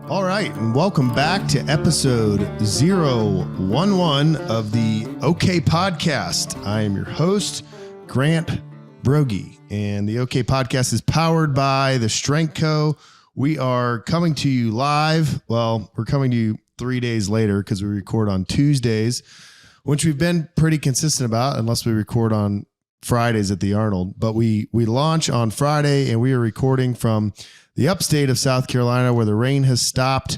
All right, and welcome back to episode 011 of the OK Podcast. I am your host, Grant Broggi, and the OK Podcast is powered by the Strength Co. We are coming to you live. Well, we're coming to you 3 days later because we record on Tuesdays, which we've been pretty consistent about, unless we record on Fridays at the Arnold. But we launch on Friday, and we are recording from the upstate of South Carolina, where the rain has stopped.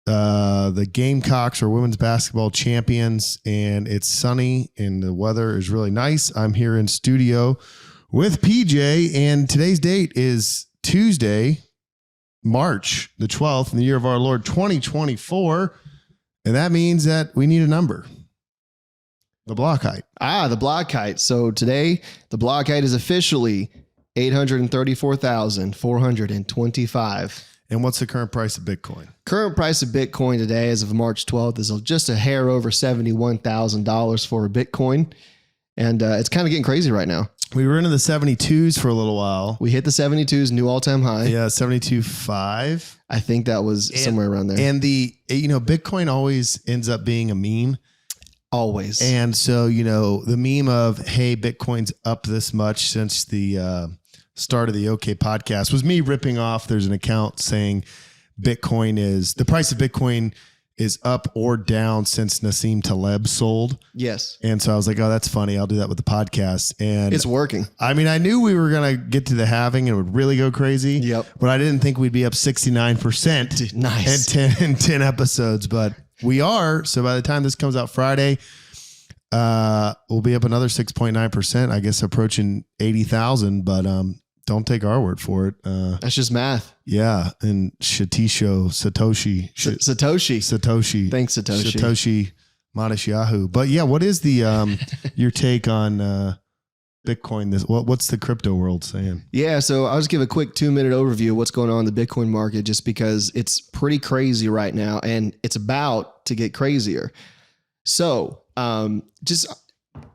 The Gamecocks are women's basketball champions, and it's sunny and the weather is really nice. I'm here in studio with PJ, and today's date is Tuesday, March the 12th in the year of our Lord 2024. And that means that we need a number. The block height. The block height. So today, the block height is officially 834,425. And what's the current price of Bitcoin? Current price of Bitcoin today, as of March 12th, is just a hair over $71,000 for a Bitcoin. And it's kind of getting crazy right now. We were into the 72s for a little while. We hit the 72s, new all-time high. Yeah, 72.5. I think that was somewhere around there. And Bitcoin always ends up being a meme. Always. And so, the meme of, hey, Bitcoin's up this much since the start of the OK Podcast was me ripping off. There's an account saying the price of Bitcoin is up or down since Nassim Taleb sold. Yes. And so I was like, oh, that's funny. I'll do that with the podcast. And it's working. I mean, I knew we were going to get to the halving and it would really go crazy. Yep. But I didn't think we'd be up 69%. Dude, nice. in 10 episodes, but we are. So by the time this comes out Friday, we'll be up another 6.9%, I guess approaching 80,000, but don't take our word for it. That's just math. Yeah. And Satoshi. Thanks, Satoshi. Satoshi Matisyahu. But yeah, what is the your take on Bitcoin? What's the crypto world saying? Yeah, so I'll just give a quick 2-minute overview of what's going on in the Bitcoin market, just because it's pretty crazy right now and it's about to get crazier. So just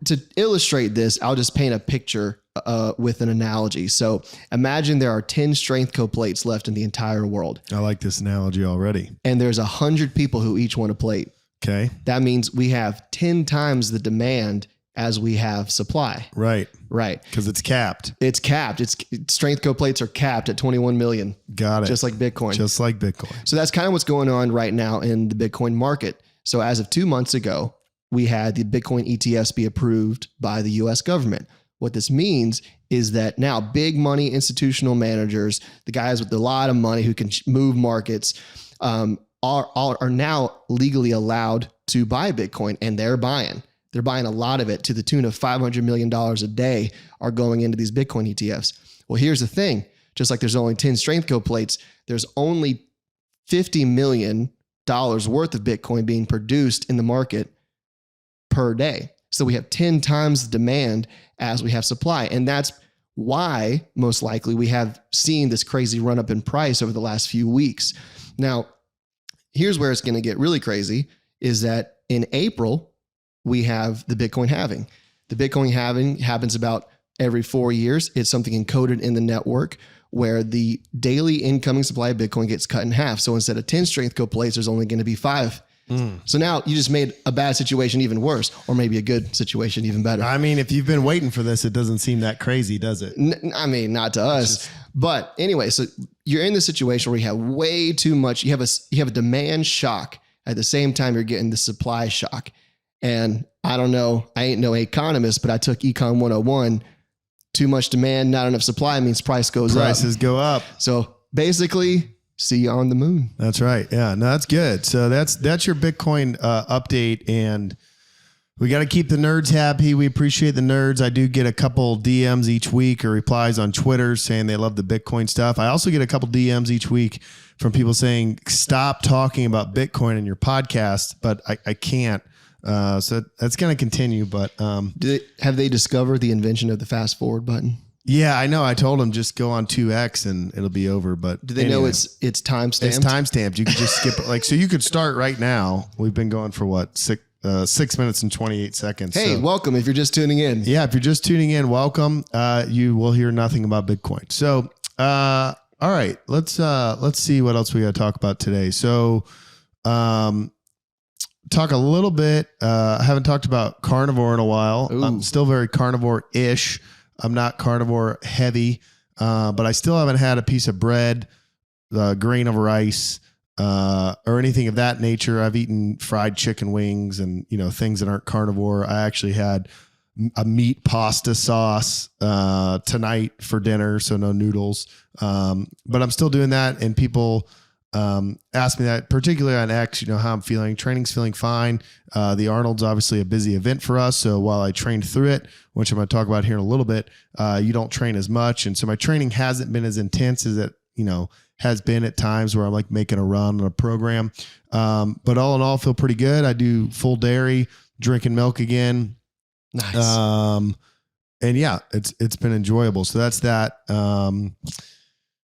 to illustrate this, I'll just paint a picture with an analogy. So imagine there are 10 Strength Co plates left in the entire world. I like this analogy already. And there's 100 people who each want a plate. Okay. That means we have 10 times the demand as we have supply. Right. Because it's capped. It's capped. Strength Co plates are capped at 21 million. Got it. Just like Bitcoin. So that's kind of what's going on right now in the Bitcoin market. So as of 2 months ago, we had the Bitcoin ETFs be approved by the US government. What this means is that now big money institutional managers, the guys with a lot of money who can move markets, are now legally allowed to buy Bitcoin, and they're buying. They're buying a lot of it, to the tune of $500 million a day are going into these Bitcoin ETFs. Well, here's the thing. Just like there's only 10 Strength Co plates, there's only $50 million worth of Bitcoin being produced in the market per day. So we have 10 times the demand as we have supply. And that's why, most likely, we have seen this crazy run up in price over the last few weeks. Now, here's where it's going to get really crazy, is that in April, we have the Bitcoin halving. The Bitcoin halving happens about every 4 years. It's something encoded in the network where the daily incoming supply of Bitcoin gets cut in half. So instead of 10 Strength Co plates, there's only going to be 5. So now you just made a bad situation even worse, or maybe a good situation even better. I mean, if you've been waiting for this, it doesn't seem that crazy, does it? I mean, not to us. But anyway, so you're in the situation where you have way too much. You have a demand shock. At the same time, you're getting the supply shock. And I don't know, I ain't no economist, but I took Econ 101. Too much demand, not enough supply means prices go up. So basically, see you on the moon. That's right. Yeah, no, that's good. So that's your Bitcoin update, and we got to keep the nerds happy. We appreciate the nerds. I do get a couple DMs each week or replies on Twitter saying they love the Bitcoin stuff. I also get a couple DMs each week from people saying, stop talking about Bitcoin in your podcast, but I can't. So that's going to continue. But have they discovered the invention of the fast forward button? Yeah, I know. I told them just go on 2X and it'll be over. But do they know it's timestamped? It's timestamped. You could just skip it. So you could start right now. We've been going for what, 6 minutes and 28 seconds. Hey, welcome. If you're just tuning in. Yeah, if you're just tuning in, welcome. You will hear nothing about Bitcoin. So All right, let's see what else we got to talk about today. So, talk a little bit. I haven't talked about carnivore in a while. Ooh. I'm still very carnivore-ish. I'm not carnivore heavy, but I still haven't had a piece of bread, a grain of rice, or anything of that nature. I've eaten fried chicken wings and, things that aren't carnivore. I actually had a meat pasta sauce tonight for dinner, so no noodles. But I'm still doing that, and people ask me that, particularly on X, how I'm feeling. Training's feeling fine. The Arnold's obviously a busy event for us, so while I trained through it, which I'm going to talk about here in a little bit, you don't train as much, and so my training hasn't been as intense as it has been at times where I'm like making a run on a program. But all in all, feel pretty good. I do full dairy, drinking milk again. Nice. And yeah, it's been enjoyable. So that's that.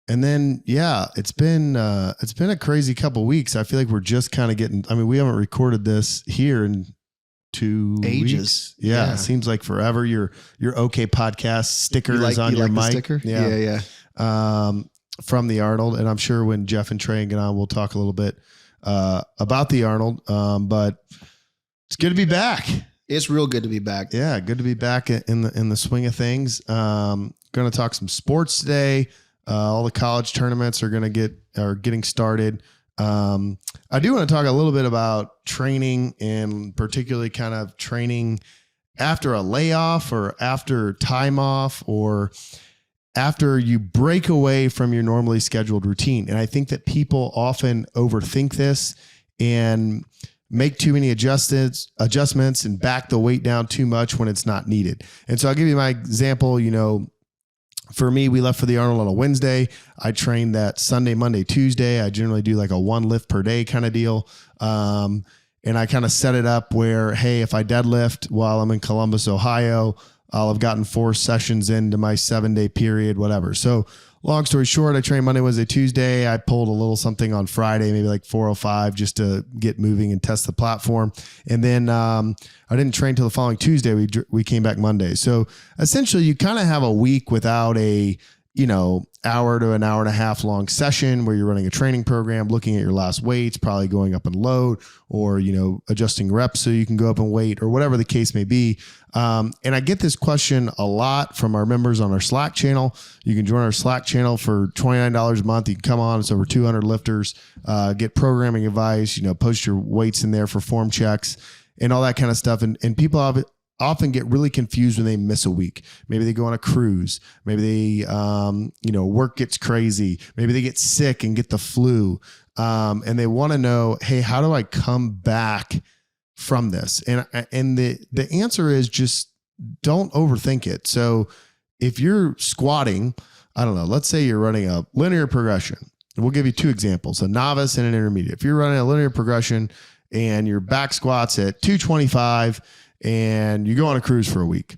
And then, yeah, it's been a crazy couple of weeks. I feel like we're just kind of getting, we haven't recorded this here in 2 Ages. weeks. Yeah. It seems like forever. Your OK podcast sticker is on your mic. The sticker? Yeah. From the Arnold. And I'm sure when Jeff and Trey get on, we'll talk a little bit about the Arnold. But it's good to be back. It's real good to be back. Yeah, good to be back in the swing of things. Going to talk some sports today. All the college tournaments are getting started. I do want to talk a little bit about training, and particularly kind of training after a layoff or after time off or after you break away from your normally scheduled routine. And I think that people often overthink this and make too many adjustments and back the weight down too much when it's not needed. And so I'll give you my example. For me, we left for the Arnold on a Wednesday. I trained that Sunday, Monday, Tuesday. I generally do like a 1 lift per day kind of deal. And I kind of set it up where, hey, if I deadlift while I'm in Columbus, Ohio, I'll have gotten 4 sessions into my 7-day period, whatever. So long story short, I trained Monday, Wednesday, Tuesday. I pulled a little something on Friday, maybe like 405 just to get moving and test the platform. And then I didn't train till the following Tuesday. We came back Monday. So essentially you kind of have a week without a, hour to an hour and a half long session where you're running a training program, looking at your last weights, probably going up and load or, adjusting reps so you can go up and weight or whatever the case may be. And I get this question a lot from our members on our Slack channel. You can join our Slack channel for $29 a month. You can come on. It's over 200 lifters, get programming advice, post your weights in there for form checks and all that kind of stuff. And people often get really confused when they miss a week. Maybe they go on a cruise. Maybe they, work gets crazy. Maybe they get sick and get the flu. And they want to know, hey, how do I come back from this? And the answer is just don't overthink it. So if you're squatting, I don't know, let's say you're running a linear progression. We'll give you 2 examples, a novice and an intermediate. If you're running a linear progression and your back squats at 225 and you go on a cruise for a week.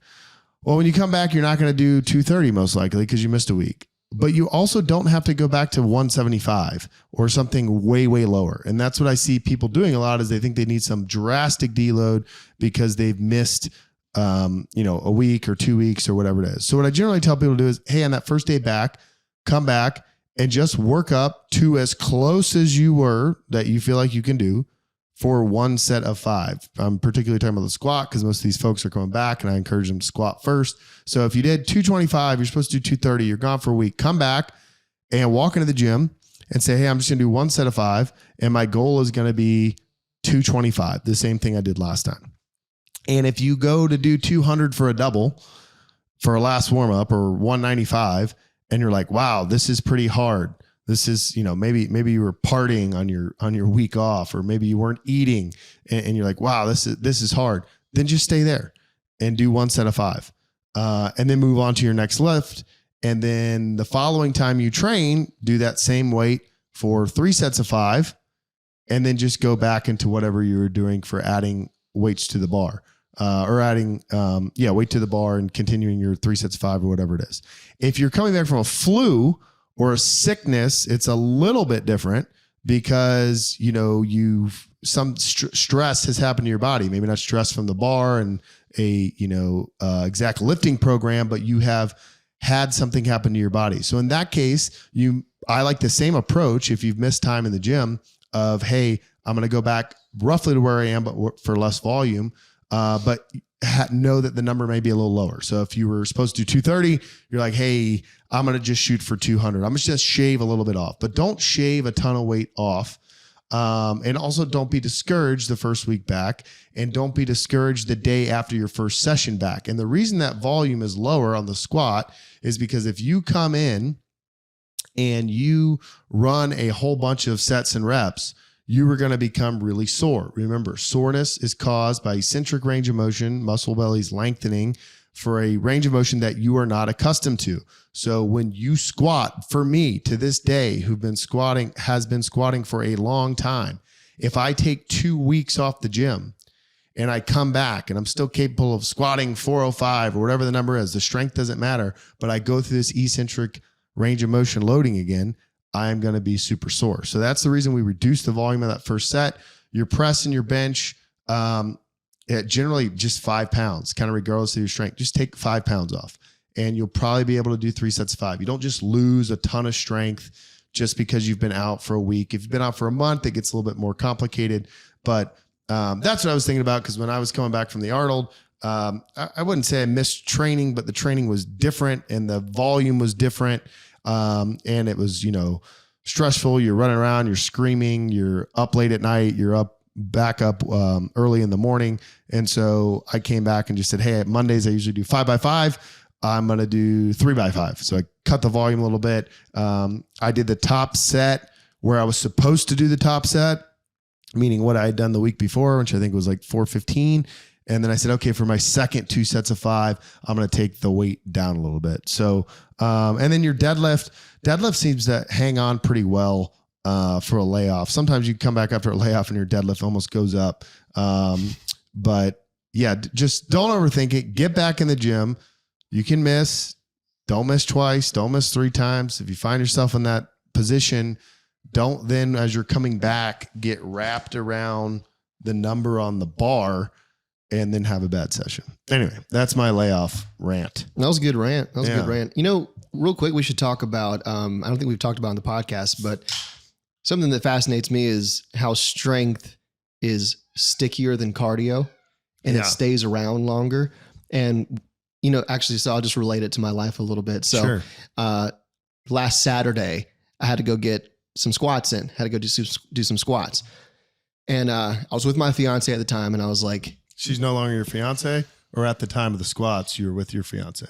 Well, when you come back, you're not going to do 230 most likely because you missed a week. But you also don't have to go back to 175 or something way, way lower. And that's what I see people doing a lot is they think they need some drastic deload because they've missed, a week or 2 weeks or whatever it is. So what I generally tell people to do is, hey, on that first day back, come back and just work up to as close as you were that you feel like you can do for 1 set of 5. I'm particularly talking about the squat because most of these folks are coming back and I encourage them to squat first. So if you did 225, you're supposed to do 230, you're gone for a week, come back and walk into the gym and say, hey, I'm just going to do 1 set of 5. And my goal is going to be 225, the same thing I did last time. And if you go to do 200 for a double for a last warm up or 195, and you're like, wow, this is pretty hard. This is, maybe you were partying on your week off, or maybe you weren't eating and you're like, wow, this is hard. Then just stay there and do 1 set of 5. And then move on to your next lift. And then the following time you train, do that same weight for 3 sets of 5. And then just go back into whatever you were doing for adding weights to the bar. Or adding, weight to the bar and continuing your 3 sets of 5 or whatever it is. If you're coming back from a flu or a sickness, it's a little bit different because, some stress has happened to your body. Maybe not stress from the bar and a, exact lifting program, but you have had something happen to your body. So in that case, you I like the same approach if you've missed time in the gym of, hey, I'm going to go back roughly to where I am, but for less volume. But know that the number may be a little lower. So if you were supposed to do 230, you're like, hey, I'm going to just shoot for 200. I'm just shave a little bit off, but don't shave a ton of weight off. And also don't be discouraged the first week back, and don't be discouraged the day after your first session back. And the reason that volume is lower on the squat is because if you come in and you run a whole bunch of sets and reps, you are going to become really sore. Remember, soreness is caused by eccentric range of motion, muscle bellies lengthening for a range of motion that you are not accustomed to. So when you squat, for me to this day, has been squatting for a long time, if I take 2 weeks off the gym and I come back and I'm still capable of squatting 405 or whatever the number is, the strength doesn't matter, but I go through this eccentric range of motion loading again, I'm going to be super sore. So that's the reason we reduce the volume of that first set. Your press and your bench, generally just 5 pounds, kind of regardless of your strength. Just take 5 pounds off and you'll probably be able to do 3 sets of 5. You don't just lose a ton of strength just because you've been out for a week. If you've been out for a month, it gets a little bit more complicated. But that's what I was thinking about, because when I was coming back from the Arnold, I wouldn't say I missed training, but the training was different and the volume was different. And it was, stressful. You're running around, you're screaming, you're up late at night, you're back up early in the morning. And so I came back and just said, hey, Mondays, I usually do 5x5. I'm going to do 3x5. So I cut the volume a little bit. I did the top set where I was supposed to do the top set, meaning what I had done the week before, which I think was like 415. And then I said, okay, for my second 2 sets of 5, I'm going to take the weight down a little bit. So, and then your deadlift seems to hang on pretty well for a layoff. Sometimes you come back after a layoff and your deadlift almost goes up. But yeah, just don't overthink it. Get back in the gym. You can miss. Don't miss twice. Don't miss 3 times. If you find yourself in that position, don't then, as you're coming back, get wrapped around the number on the bar and then have a bad session. Anyway, that's my layoff rant. That was a good rant. A good rant. Real quick, we should talk about, I don't think we've talked about on the podcast, but something that fascinates me is how strength is stickier than cardio and it stays around longer. And, actually, so I'll just relate it to my life a little bit. So last Saturday, I had to go get some squats in, had to go do some squats. And I was with my fiance at the time, and I was like, she's no longer your fiance, or at the time of the squats, you were with your fiance?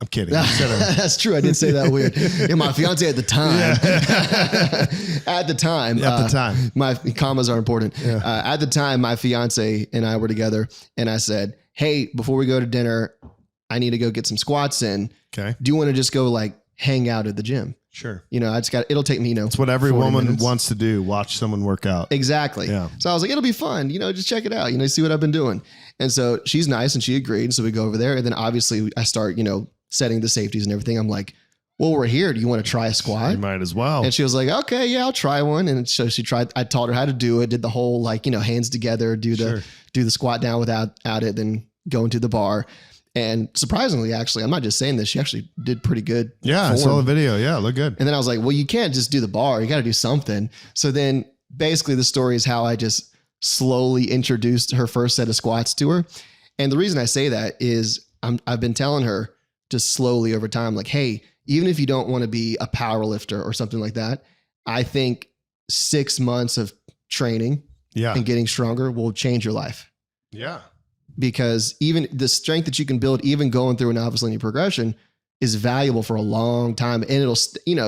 I'm kidding. That's true. I did say that weird. Yeah, my fiance at the time. At the time. My commas are important. Yeah. At the time, my fiance and I were together, and I said, hey, before we go to dinner, I need to go get some squats in. Okay. Do you want to just go hang out at the gym? Sure. It'll take me, it's what every woman wants to do. Watch someone work out. Exactly. Yeah. So I was like, it'll be fun, just check it out, see what I've been doing. And so she's nice and she agreed. So we go over there, and then obviously I start, setting the safeties and everything. I'm like, well, we're here. Do you want to try a squat? You might as well. And she was like, okay, yeah, I'll try one. And so she tried, I taught her how to do it, did the whole hands together, do the squat down without it, then go into the bar. And surprisingly, actually, I'm not just saying this, she actually did pretty good. Yeah, I saw the video. Yeah, look good. And then I was like, well, you can't just do the bar. You got to do something. So then basically the story is how I just slowly introduced her first set of squats to her. And the reason I say that is I've been telling her just slowly over time, like, hey, even if you don't want to be a power lifter or something like that, I think 6 months of training and getting stronger will change your life. Yeah. Because even the strength that you can build, even going through an obvious linear progression, is valuable for a long time. And it'll,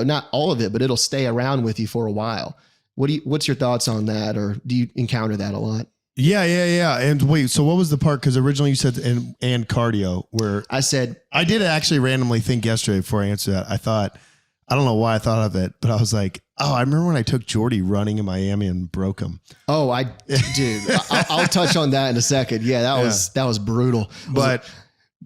not all of it, but it'll stay around with you for a while. What's your thoughts on that? Or do you encounter that a lot? Yeah. And wait, so what was the part? Because originally you said and cardio, where I said, I did actually randomly think yesterday before I answered that. I don't know why I thought of it, but I was like, oh, I remember when I took Jordy running in Miami and broke him. Oh, I'll touch on that in a second. Yeah, that was brutal. But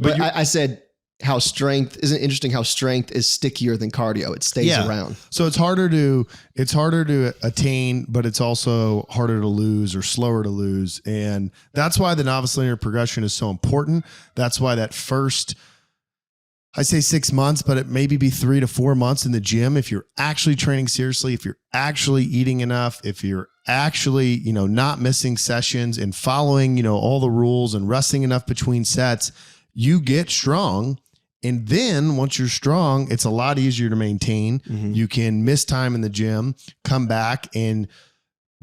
I said how strength isn't interesting. How strength is stickier than cardio. It stays around. So it's harder to attain, but it's also harder to lose or slower to lose. And that's why the novice linear progression is so important. That's why that first I say 6 months, but it maybe be 3 to 4 months in the gym. If you're actually training seriously, if you're actually eating enough, if you're actually, not missing sessions and following, all the rules and resting enough between sets, you get strong. And then once you're strong, it's a lot easier to maintain. Mm-hmm. You can miss time in the gym, come back, and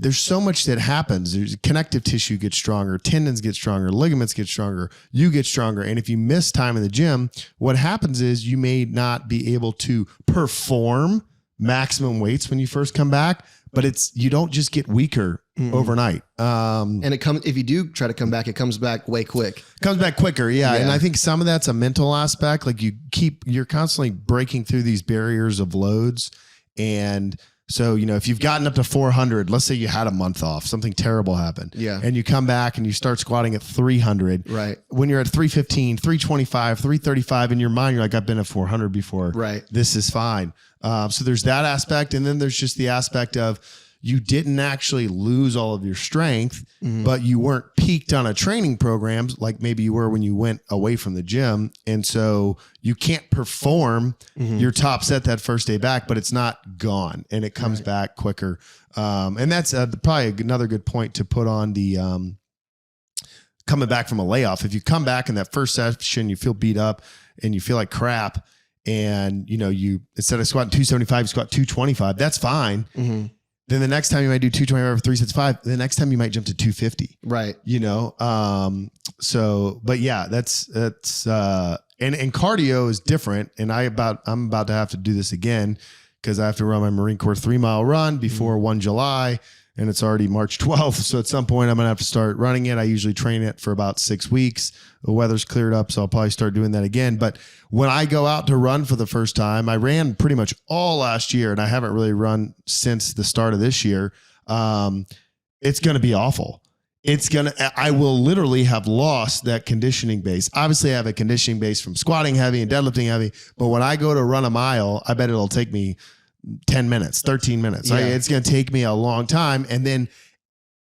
there's so much that happens. There's connective tissue gets stronger, tendons get stronger, ligaments get stronger, you get stronger. And if you miss time in the gym, what happens is you may not be able to perform maximum weights when you first come back, but you don't just get weaker overnight. And if you do try to come back, it comes back way quick. Comes back quicker. Yeah. And I think some of that's a mental aspect. Like you're constantly breaking through these barriers of loads. And so, if you've gotten up to 400, let's say you had a month off, something terrible happened. Yeah. And you come back and you start squatting at 300. Right. When you're at 315, 325, 335, in your mind, you're like, I've been at 400 before. Right. This is fine. So there's that aspect. And then there's just the aspect of you didn't actually lose all of your strength, but you weren't peaked on a training program like maybe you were when you went away from the gym. And so you can't perform your top set that first day back, but it's not gone and it comes back quicker. And that's probably another good point to put on the coming back from a layoff. If you come back in that first session, you feel beat up and you feel like crap, and you instead of squatting 275, you squat 225. That's fine. Then the next time you might do 225 for 3 sets 5. The next time you might jump to 250. Right. So, but yeah, that's and cardio is different. And I'm about to have to do this again because I have to run my Marine Corps 3-mile run before 1 July. And it's already March 12th. So at some point I'm going to have to start running it. I usually train it for about 6 weeks. The weather's cleared up, so I'll probably start doing that again. But when I go out to run for the first time, I ran pretty much all last year and I haven't really run since the start of this year. It's going to be awful. I will literally have lost that conditioning base. Obviously I have a conditioning base from squatting heavy and deadlifting heavy. But when I go to run a mile, I bet it'll take me 10 minutes, 13 minutes. Yeah. It's going to take me a long time. And then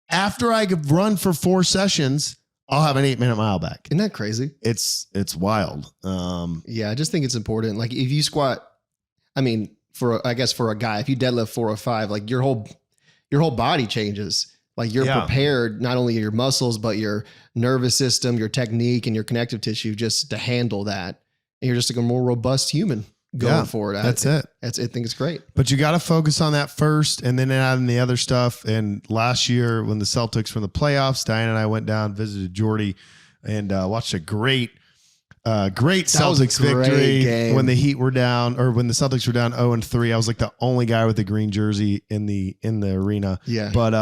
after I run for 4 sessions, I'll have an 8-minute mile back. Isn't that crazy? It's wild. Yeah. I just think it's important. Like if you squat, for a guy, if you deadlift 405, like your whole body changes. Like you're prepared, not only your muscles, but your nervous system, your technique and your connective tissue just to handle that. And you're just like a more robust human going forward. I think it's great. But you got to focus on that first and then add in the other stuff. And last year when the Celtics were in the playoffs, Diane and I went down, visited Jordy and watched a great Celtics victory game. When the Heat were down, or when the Celtics were down 0-3. I was like the only guy with the green jersey in the arena. Yeah. But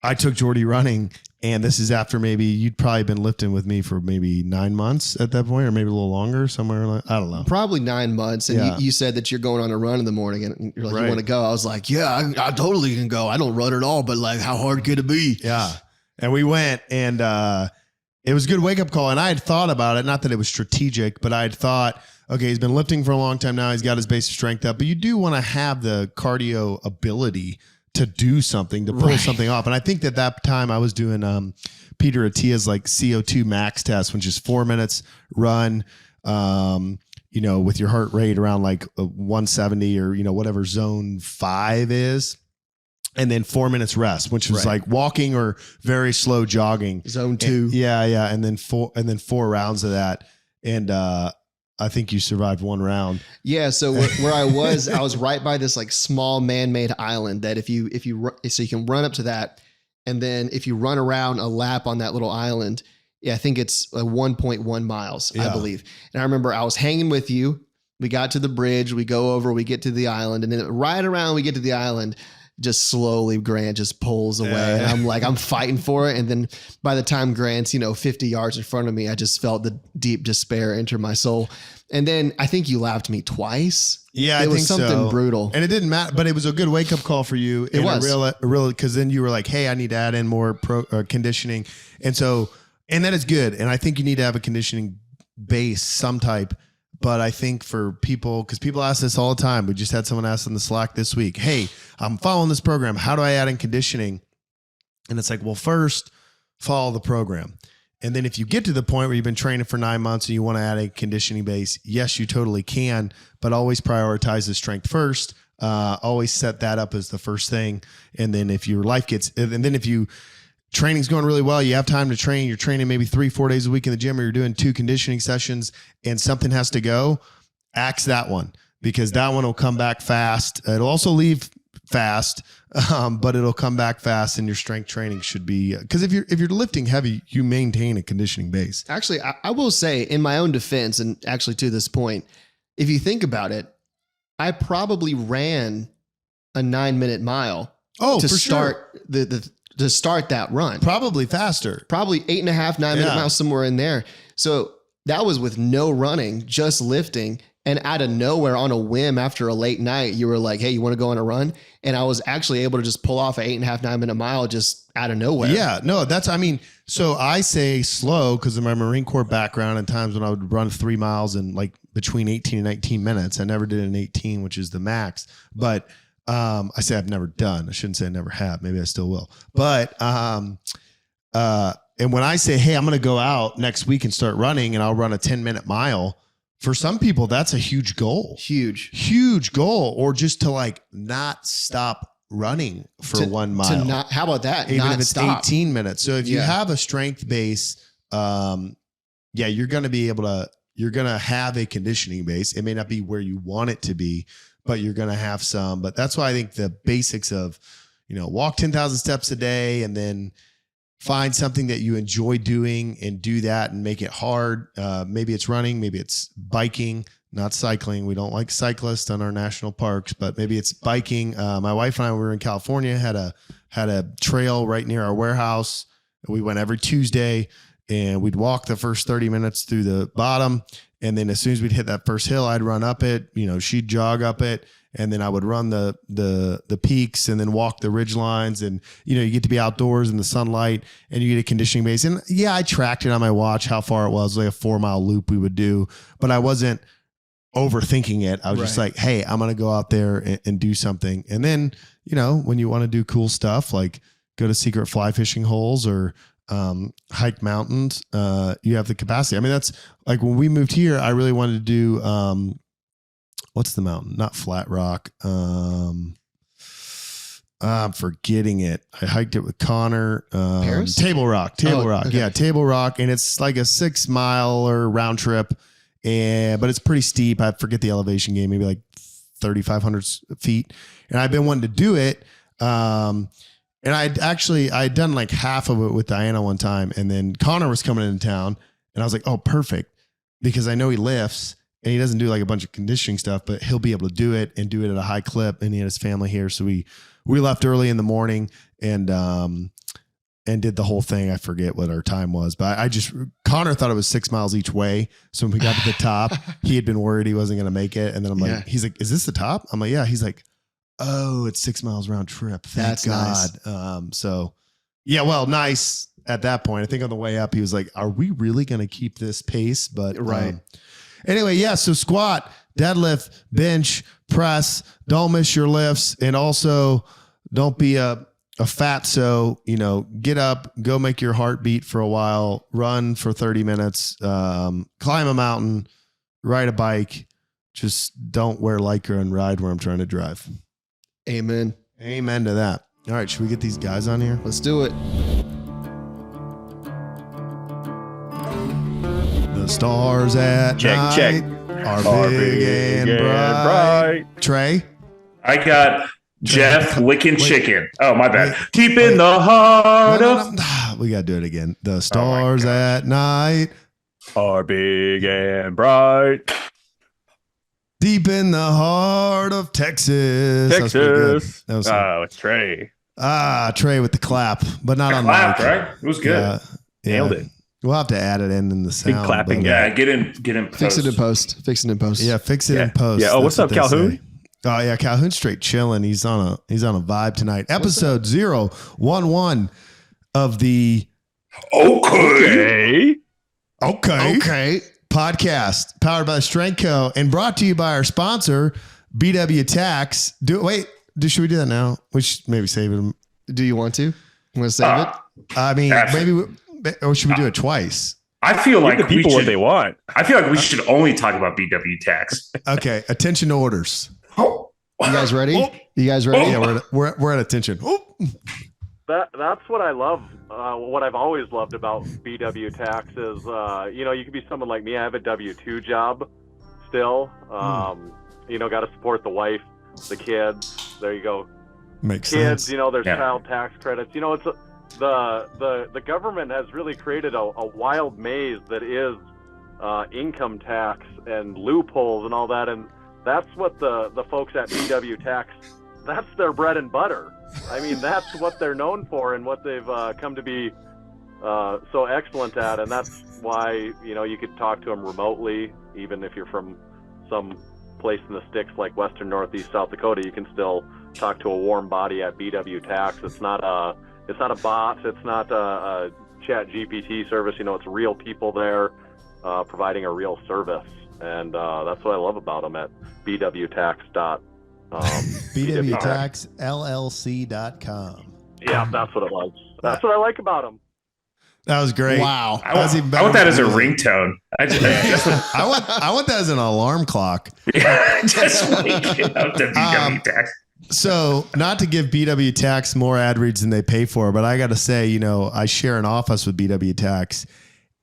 I took Jordy running, and this is after maybe you'd probably been lifting with me for maybe 9 months at that point, or maybe a little longer, somewhere like, I don't know. Probably 9 months. And you said that you're going on a run in the morning and you're like, you want to go? I was like, yeah, I totally can go. I don't run at all, but like, how hard could it be? Yeah. And we went, and it was a good wake up call. And I had thought about it, not that it was strategic, but I had thought, okay, he's been lifting for a long time now. He's got his base of strength up, but you do want to have the cardio ability to do something, to pull something off. And I think that time I was doing Peter Attia's like CO2 max test, which is 4 minutes run, with your heart rate around like 170 or, whatever zone 5 is. And then 4 minutes rest, which was like walking or very slow jogging. Zone 2. Yeah. And then 4 rounds of that. And, I think you survived 1 round. Yeah. So where I was right by this like small man-made island that so you can run up to that. And then if you run around a lap on that little island, I think it's 1.1 miles, I believe. And I remember I was hanging with you. We got to the bridge, we go over, we get to the island. And then right around we get to the island, just slowly Grant just pulls away. And I'm like, I'm fighting for it. And then by the time Grant's, 50 yards in front of me, I just felt the deep despair enter my soul. And then I think you lapped me twice. Yeah, it was something brutal. And it didn't matter, but it was a good wake up call for you. It was real, because then you were like, hey, I need to add in more conditioning. And that is good. And I think you need to have a conditioning base, some type. But I think for people, because people ask this all the time, we just had someone ask in the Slack this week, hey, I'm following this program. How do I add in conditioning? And it's like, well, first follow the program. And then if you get to the point where you've been training for 9 months and you want to add a conditioning base, yes, you totally can, but always prioritize the strength first. Always set that up as the first thing. And then if your life gets, and then if you training's going really well, you have time to train, you're training maybe 3-4 days a week in the gym, or you're doing 2 conditioning sessions and something has to go, axe that one, because that one will come back fast. It'll also leave fast, but it'll come back fast, and your strength training should be, because if you're lifting heavy, you maintain a conditioning base. Actually, I will say, in my own defense, and actually to this point, if you think about it, I probably ran a 9-minute mile to start to start that run. Probably faster. Probably 8.5, 9-minute miles, somewhere in there. So that was with no running, just lifting. And out of nowhere, on a whim, after a late night, you were like, hey, you want to go on a run? And I was actually able to just pull off an 8.5, 9-minute mile just out of nowhere. Yeah, no, so I say slow because of my Marine Corps background, and times when I would run 3 miles in like between 18 and 19 minutes. I never did an 18, which is the max. But I say I've never done. I shouldn't say I never have. Maybe I still will. But and when I say, hey, I'm going to go out next week and start running, and I'll run a 10-minute mile, for some people, that's a huge goal. Huge goal. Or just to like not stop running for 1 mile. How about that? Even if it's 18 minutes. So if you have a strength base, you're going to have a conditioning base. It may not be where you want it to be, but you're going to have some. But that's why I think the basics of, walk 10,000 steps a day, and then find something that you enjoy doing and do that and make it hard. Maybe it's running, maybe it's biking, not cycling. We don't like cyclists on our national parks, but maybe it's biking. My wife and I were in California, had a trail right near our warehouse. We went every Tuesday, and we'd walk the first 30 minutes through the bottom. And then as soon as we'd hit that first hill, I'd run up it, she'd jog up it. And then I would run the peaks and then walk the ridge lines. And, you get to be outdoors in the sunlight, and you get a conditioning base. And I tracked it on my watch, how far it was, like a 4-mile loop we would do, but I wasn't overthinking it. I was just like, hey, I'm going to go out there and do something. And then, when you want to do cool stuff, like go to secret fly fishing holes or hike mountains, you have the capacity. I mean, that's like when we moved here, I really wanted to do, what's the mountain? Not Flat Rock. I'm forgetting it. I hiked it with Connor. Table Rock. Okay. Yeah, Table Rock. And it's like a 6-mile round trip. But it's pretty steep. I forget the elevation game, maybe like 3,500 feet. And I've been wanting to do it. And I'd done like half of it with Diana one time. And then Connor was coming into town, and I was like, oh, perfect. Because I know he lifts. And he doesn't do like a bunch of conditioning stuff, but he'll be able to do it and do it at a high clip. And he had his family here. So we left early in the morning and did the whole thing. I forget what our time was, but Connor thought it was 6 miles each way. So when we got to the top, he had been worried he wasn't going to make it. And then I'm like, he's like, is this the top? I'm like, yeah. He's like, oh, it's 6 miles round trip. Thank God. Nice. Nice at that point. I think on the way up, he was like, are we really going to keep this pace? But anyway, so squat, deadlift, bench, press, don't miss your lifts. And also don't be a fatso, get up, go make your heart beat for a while, run for 30 minutes, climb a mountain, ride a bike. Just don't wear Lycra and ride where I'm trying to drive. Amen. Amen to that. All right. Should we get these guys on here? Let's do it. The stars at night are big and bright. Trey? I got Jeff licking chicken. Oh, my bad. Deep in the heart of... We got to do it again. The stars at night are big and bright. Deep in the heart of Texas. Texas. That was it's Trey. Trey with the clap, but not on clap, mic. Right? It was good. Nailed it. We'll have to add it in the sound. Big clapping. Get in post. Fix it in post. Yeah, fix it in post. Yeah. Oh, what's up, Calhoun? Oh yeah, Calhoun's straight chilling. He's on a vibe tonight. Episode 011 of the Okay podcast, powered by Strength Co. and brought to you by our sponsor, BW Tax. Should we do that now? We should maybe save it. Do you want to? Want to save it? I mean, maybe Or should we do it twice? I feel like Give the people what they want. I feel like we should only talk about BW tax. Okay. Attention to orders. You guys ready? You guys ready? Yeah, we're at attention. That's what I love. What I've always loved about BW tax is, you could be someone like me. I have a W-2 job still. Got to support the wife, the kids. There you go. Makes kids, sense. there's child tax credits. It's the government has really created a wild maze that is income tax and loopholes and all that. And that's what the folks at BW tax, that's their bread and butter. I mean, that's what they're known for and what they've come to be so excellent at. And that's why, you could talk to them remotely, even if you're from some place in the sticks like Western Northeast South Dakota. You can still talk to a warm body at BW tax. It's not a bot. It's not a chat GPT service. It's real people there providing a real service. And that's what I love about them at bwtax. BWTaxLLC.com. Yeah, that's what it was. That's what I like about them. That was great. Wow. I want that as a ringtone. I want that as an alarm clock. Just waking up to BW tax. So, not to give BW Tax more ad reads than they pay for, but I got to say, I share an office with BW Tax,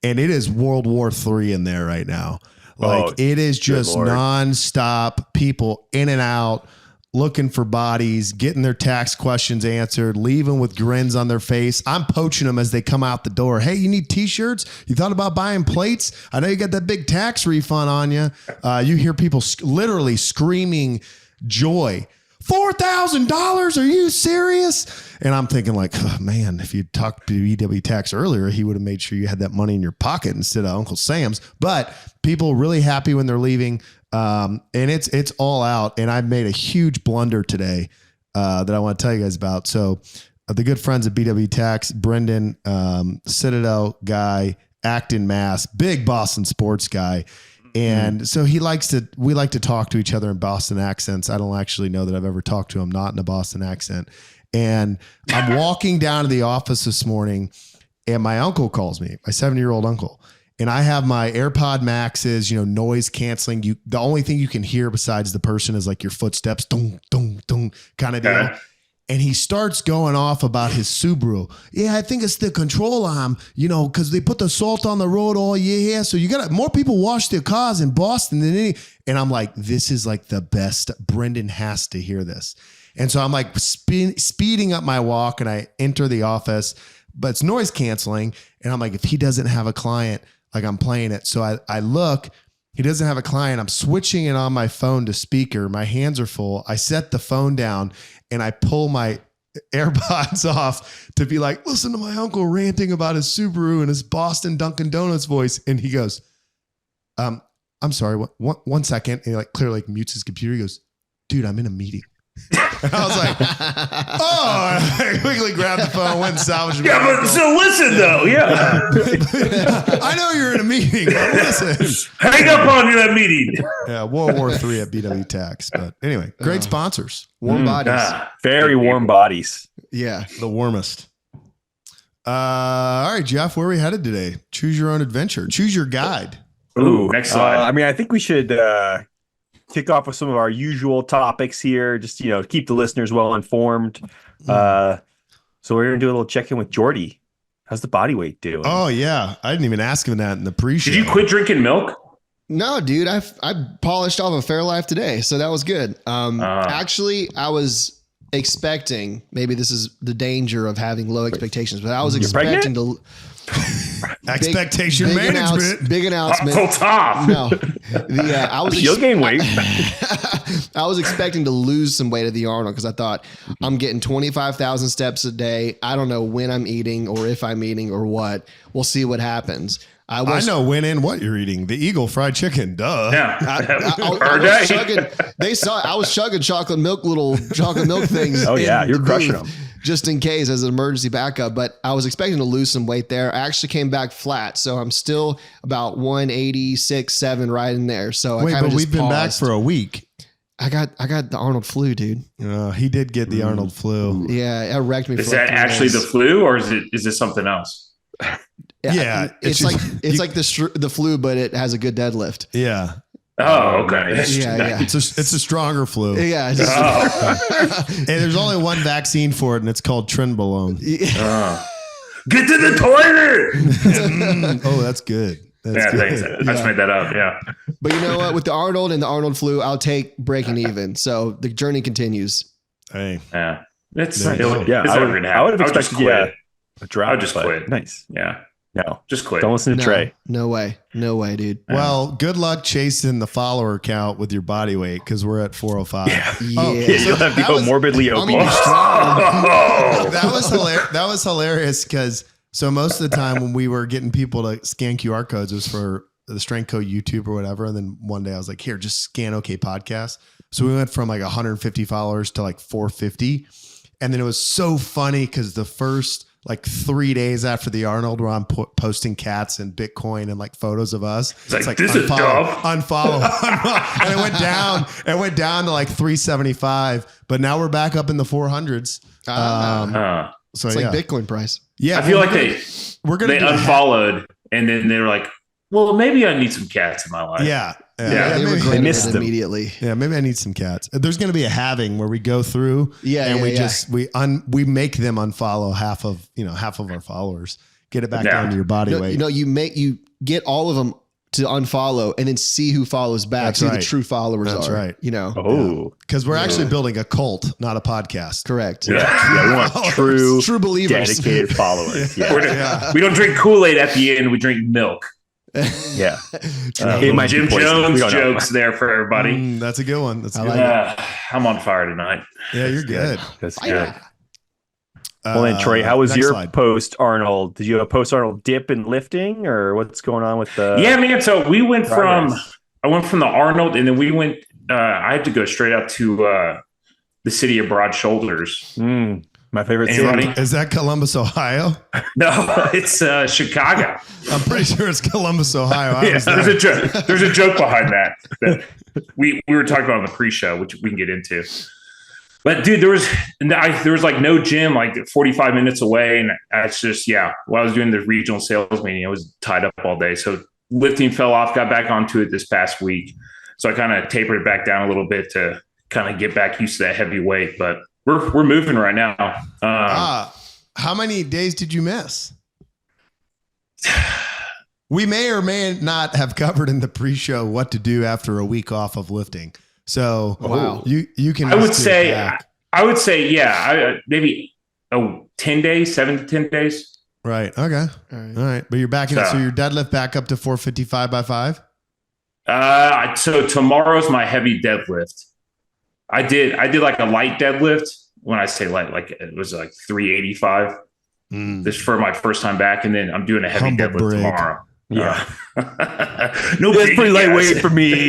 and it is World War III in there right now. It is just nonstop people in and out, looking for bodies, getting their tax questions answered, leaving with grins on their face. I'm poaching them as they come out the door. Hey, you need t-shirts? You thought about buying plates? I know you got that big tax refund on you. You hear people literally screaming joy. $4,000? Are you serious? And I'm thinking like, oh, man, if you talked to EW Tax earlier, he would have made sure you had that money in your pocket instead of Uncle Sam's. But people really happy when they're leaving. And it's all out. And I made a huge blunder today that I want to tell you guys about. So the good friends at BW Tax, Brendan, Citadel guy, Acton, Mass, big Boston sports guy. And so we like to talk to each other in Boston accents. I don't actually know that I've ever talked to him not in a Boston accent. And I'm walking down to the office this morning and my uncle calls me, my 70-year-old uncle. And I have my AirPod Maxes, noise canceling. The only thing you can hear besides the person is like your footsteps, dong, dong, dong kind of deal. And he starts going off about his Subaru. Yeah, I think it's the control arm, because they put the salt on the road all year. So you got more people wash their cars in Boston than any. And I'm like, this is like the best. Brendan has to hear this. And so I'm like speeding up my walk and I enter the office, but it's noise canceling. And I'm like, if he doesn't have a client, like I'm playing it. So I look, he doesn't have a client. I'm switching it on my phone to speaker. My hands are full. I set the phone down and I pull my AirPods off to be like, listen to my uncle ranting about his Subaru and his Boston Dunkin' Donuts voice. And he goes, I'm sorry, one second. And he clearly mutes his computer. He goes, dude, I'm in a meeting. And I was like, oh, I quickly grabbed the phone, went and salvaged. Yeah, but so listen though. Yeah. I know you're in a meeting. But listen. Hang up on that meeting. Yeah, World War III at BW Tax. But anyway, great sponsors. Warm bodies. Very warm bodies. Yeah. The warmest. All right, Jeff, where are we headed today? Choose your own adventure. Choose your guide. Ooh, next slide. I think we should kick off with some of our usual topics here, just keep the listeners well informed. So we're gonna do a little check-in with Jordy. How's the Bodyweight doing? Oh yeah, I didn't even ask him that in the pre-show. Did you quit drinking milk? No, dude, I polished off a Fairlife today, so that was good. Actually, I was expecting, maybe this is the danger of having low expectations, but I was expecting to. Expectation management. Big announcement. Uncle Tom. No, I was. You'll gain weight. I was expecting to lose some weight at the Arnold because I thought I'm getting 25,000 steps a day. I don't know when I'm eating or if I'm eating or what. We'll see what happens. I know when and what you're eating. The Eagle fried chicken. Duh. Yeah. I was chugging. They saw I was chugging little chocolate milk things. Oh yeah, you're crushing them. Just in case as an emergency backup, but I was expecting to lose some weight there. I actually came back flat, so I'm still about 186, 7 right in there. So we've been back for a week. I got the Arnold flu, dude. He did get the Arnold flu. Yeah, it wrecked me. Is that actually the flu, or is this something else? Yeah, it's like the flu, but it has a good deadlift. Yeah. Oh, okay. Yeah. It's a stronger flu. Yeah. And there's only one vaccine for it, and it's called Trenbolone. Get to the toilet. Oh, that's good. That's Thanks. good. I just made that up. Yeah. But you know what? With the Arnold and the Arnold flu, I'll take breaking even. So the journey continues. Hey. Yeah. It's There you go. it's Yeah, never gonna happen. I would have I'll just expected quit. a drop. I'll just but quit. Nice. Yeah. No, Just quit. don't listen to Trey. No way, dude. Well, good luck chasing the follower count with your body weight because we're at 405. Yeah. Oh, Yeah, you'll have to that go was- morbidly I'm obese. gonna be strong. Oh. That was hilarious because so most of the time when we were getting people to scan QR codes, it was for the strength code YouTube or whatever. And then one day I was like, here, just scan OK Podcast. So we went from like 150 followers to like 450. And then it was so funny because the first like 3 days after the Arnold, where I'm posting cats and Bitcoin and like photos of us. It's like, this is unfollow. And it went down to like 375, but now we're back up in the 400s. So It's like Bitcoin price. yeah, I feel like we're going they to unfollowed and then they were like, well, maybe I need some cats in my life. Yeah. Yeah, They maybe, regretted missed it them. immediately. yeah, maybe I need some cats. There's going to be a halving where we go through and we make them unfollow half of our followers. Get it back down to your body weight. You get all of them to unfollow and then see who follows back. That's who right. the true followers That's are. right. Oh, Because we're actually building a cult, not a podcast. Correct. yeah. We want True believers. dedicated followers. Yeah. We don't drink Kool-Aid at the end. We drink milk. Yeah. It might Jim be poison. Jones We don't know. jokes there for everybody. That's a good one. That's a I good like one. it. I'm on fire tonight. Yeah, you're good. That's Oh, good. yeah. Well, then, Trey, how was next your slide. post Arnold? Did you have a post Arnold dip in lifting, or what's going on with the? Yeah, man. So we went progress? I went from the Arnold, and then we went. I had to go straight up to the city of Broad Shoulders. My favorite Anybody? city. Is that Columbus, Ohio? No, it's Chicago. I'm pretty sure it's Columbus, Ohio. I Yeah, was there's there. a joke. There's a joke behind that we were talking about on the pre-show, which we can get into. But dude, there was like no gym, like 45 minutes away, and that's just while I was doing the regional sales meeting, I was tied up all day. So lifting fell off. Got back onto it this past week, so I kind of tapered it back down a little bit to kind of get back used to that heavy weight. But we're moving right now. How many days did you miss? We may or may not have covered in the pre-show what to do after a week off of lifting. So Wow. you can. I would just do it say, back. maybe 10 days, 7 to 10 days. Right. Okay. All right. All right. But you're back in. So your deadlift back up to 455 by 5. So tomorrow's my heavy deadlift. I did like a light deadlift. When I say light, like it was like 385. This for my first time back, and then I'm doing a heavy Humble deadlift brag. tomorrow. Yeah. No, It's big pretty guys. lightweight for me, It's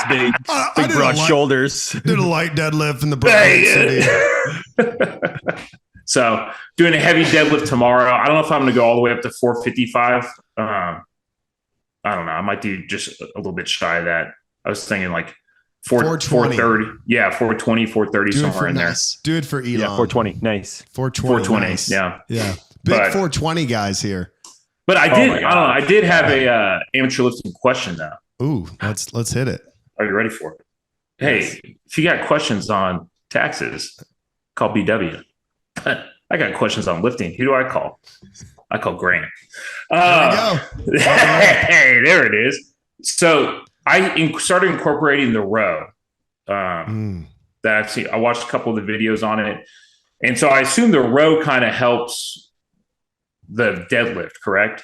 big, I big did broad a light- shoulders. Did a light deadlift in the Broad Hey. City. So doing a heavy deadlift tomorrow. I don't know if I'm going to go all the way up to 455. I don't know. I might do just a little bit shy of that. I was thinking like 420. 430. Yeah, 420, 430, Do it somewhere for in there. Nice. Do it for Elon. Yeah, 420. Nice. 420. 420. Nice. Yeah. Yeah. Big But- 420 guys here. But I Oh did. my I don't God. know. I did have a amateur lifting question though. Ooh, let's hit it. Are you ready for it? Hey, if you got questions on taxes, call BW. I got questions on lifting. Who do I call? I call Grant. There we go. Hey, there it is. So I started incorporating the row. I watched a couple of the videos on it, and so I assume the row kind of helps the deadlift, correct?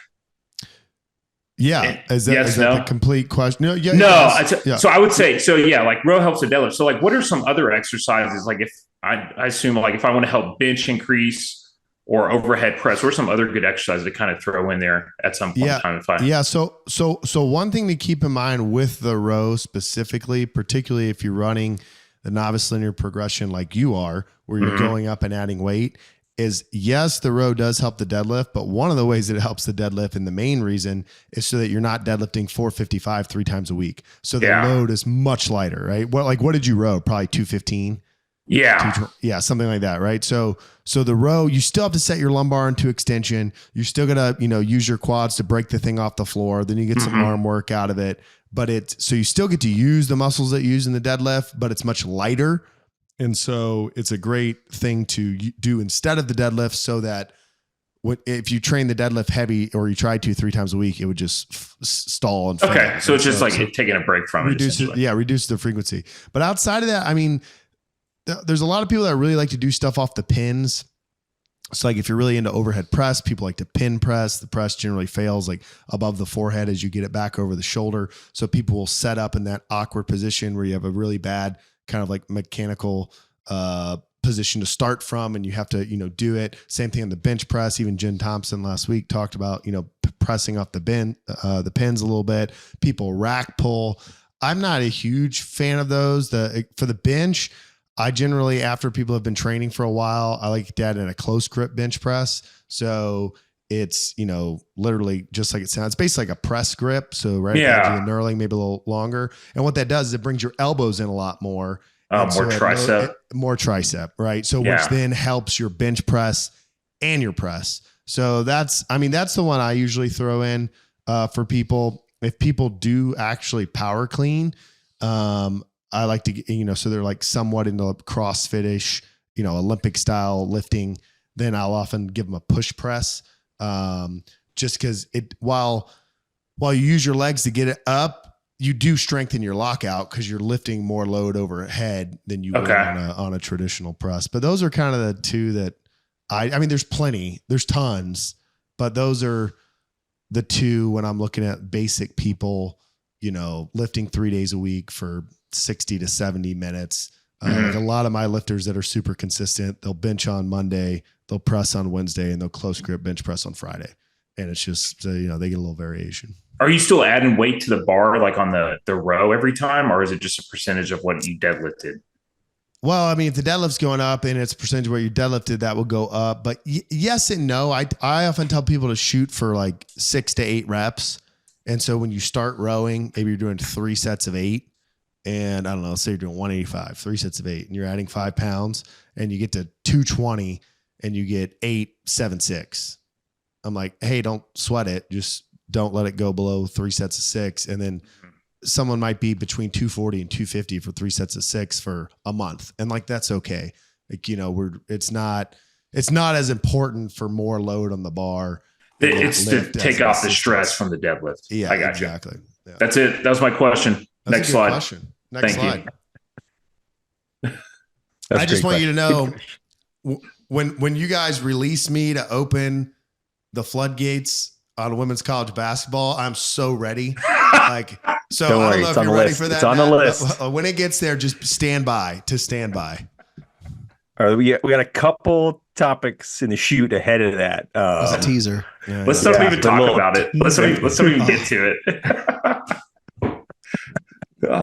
Yeah. Is that, Yes, is that no? the complete question? No. Yeah. No, yes. Yeah. so I would say like row helps the deadlift. So like, what are some other exercises? Like if I assume like if I want to help bench increase or overhead press, what are some other good exercises to kind of throw in there at some point in time? Yeah. So one thing to keep in mind with the row specifically, particularly if you're running the novice linear progression like you are, where you're going up and adding weight, is yes, the row does help the deadlift, but one of the ways that it helps the deadlift, and the main reason, is so that you're not deadlifting 455 3 times a week. So the load is much lighter, right? What did you row? Probably 215. Yeah. Yeah, something like that, right? So the row, you still have to set your lumbar into extension. You still gotta, use your quads to break the thing off the floor. Then you get some arm work out of it. But so you still get to use the muscles that you use in the deadlift, but it's much lighter. And so it's a great thing to do instead of the deadlift, so that if you train the deadlift heavy or you try to 3 times a week, it would just stall and fail. Okay. So it's just like taking a break from reduce the frequency. But outside of that, I mean, there's a lot of people that really like to do stuff off the pins. So like if you're really into overhead press, people like to pin press. The press generally fails like above the forehead as you get it back over the shoulder. So people will set up in that awkward position where you have a really bad kind of like mechanical position to start from, and you have to, do it. Same thing on the bench press. Even Jen Thompson last week talked about, pressing off the pins a little bit. People rack pull. I'm not a huge fan of those. For the bench, I generally, after people have been training for a while, I like to add in a close grip bench press. So it's, literally just like it sounds. It's basically like a press grip. So right at the edge of the knurling, maybe a little longer. And what that does is it brings your elbows in a lot more. More tricep. More tricep, right? So which then helps your bench press and your press. So that's the one I usually throw in for people. If people do actually power clean, I like to, so they're like somewhat into CrossFit-ish, Olympic style lifting. Then I'll often give them a push press, just because while you use your legs to get it up, you do strengthen your lockout because you're lifting more load overhead than you would on a traditional press. But those are kind of the two that I mean, there's tons, but those are the two when I'm looking at basic people, lifting 3 days a week for 60 to 70 minutes. Like a lot of my lifters that are super consistent, they'll bench on Monday, they'll press on Wednesday, and they'll close grip bench press on Friday. And it's just, they get a little variation. Are you still adding weight to the bar, like on the row every time, or is it just a percentage of what you deadlifted? Well, I mean, if the deadlift's going up and it's a percentage where you deadlifted, that will go up. But yes and no. I often tell people to shoot for like 6 to 8 reps. And so when you start rowing, maybe you're doing 3 sets of 8. And I don't know, let's say you're doing 185, 3 sets of 8, and you're adding 5 pounds, and you get to 220 and you get 8, 7, 6. I'm like, hey, don't sweat it. Just don't let it go below 3 sets of 6. And then someone might be between 240 and 250 for 3 sets of 6 for a month. And like, that's okay. Like, it's not as important for more load on the bar. It's to take off the stress from the deadlift. Yeah, I got exactly. you. Yeah. That's it. That was my question. That's Next slide. Next Thank slide. I just want you to know when you guys release me to open the floodgates on women's college basketball, I'm so ready. Like, so don't I worry, don't know it's if on you're the ready list. for that. It's on the list. When it gets there, just stand by. All right, we got a couple topics in the shoot ahead of that. It's a teaser. Yeah, Let's not even talk about it. Let's not even get to it.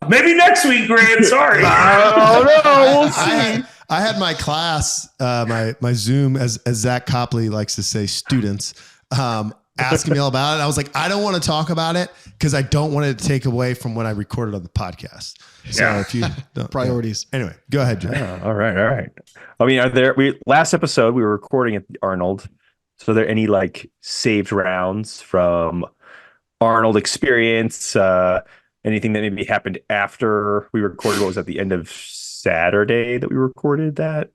Maybe next week, Grant. Sorry. I don't know. We'll see. I had my class, my Zoom, as Zach Copley likes to say, students, asking me all about it. I was like, I don't want to talk about it because I don't want it to take away from what I recorded on the podcast. So if you don't, priorities. Anyway, go ahead, Joe. All right. I mean, last episode we were recording at the Arnold. So are there any like saved rounds from Arnold experience? Anything that maybe happened after we recorded? What was at the end of Saturday that we recorded that?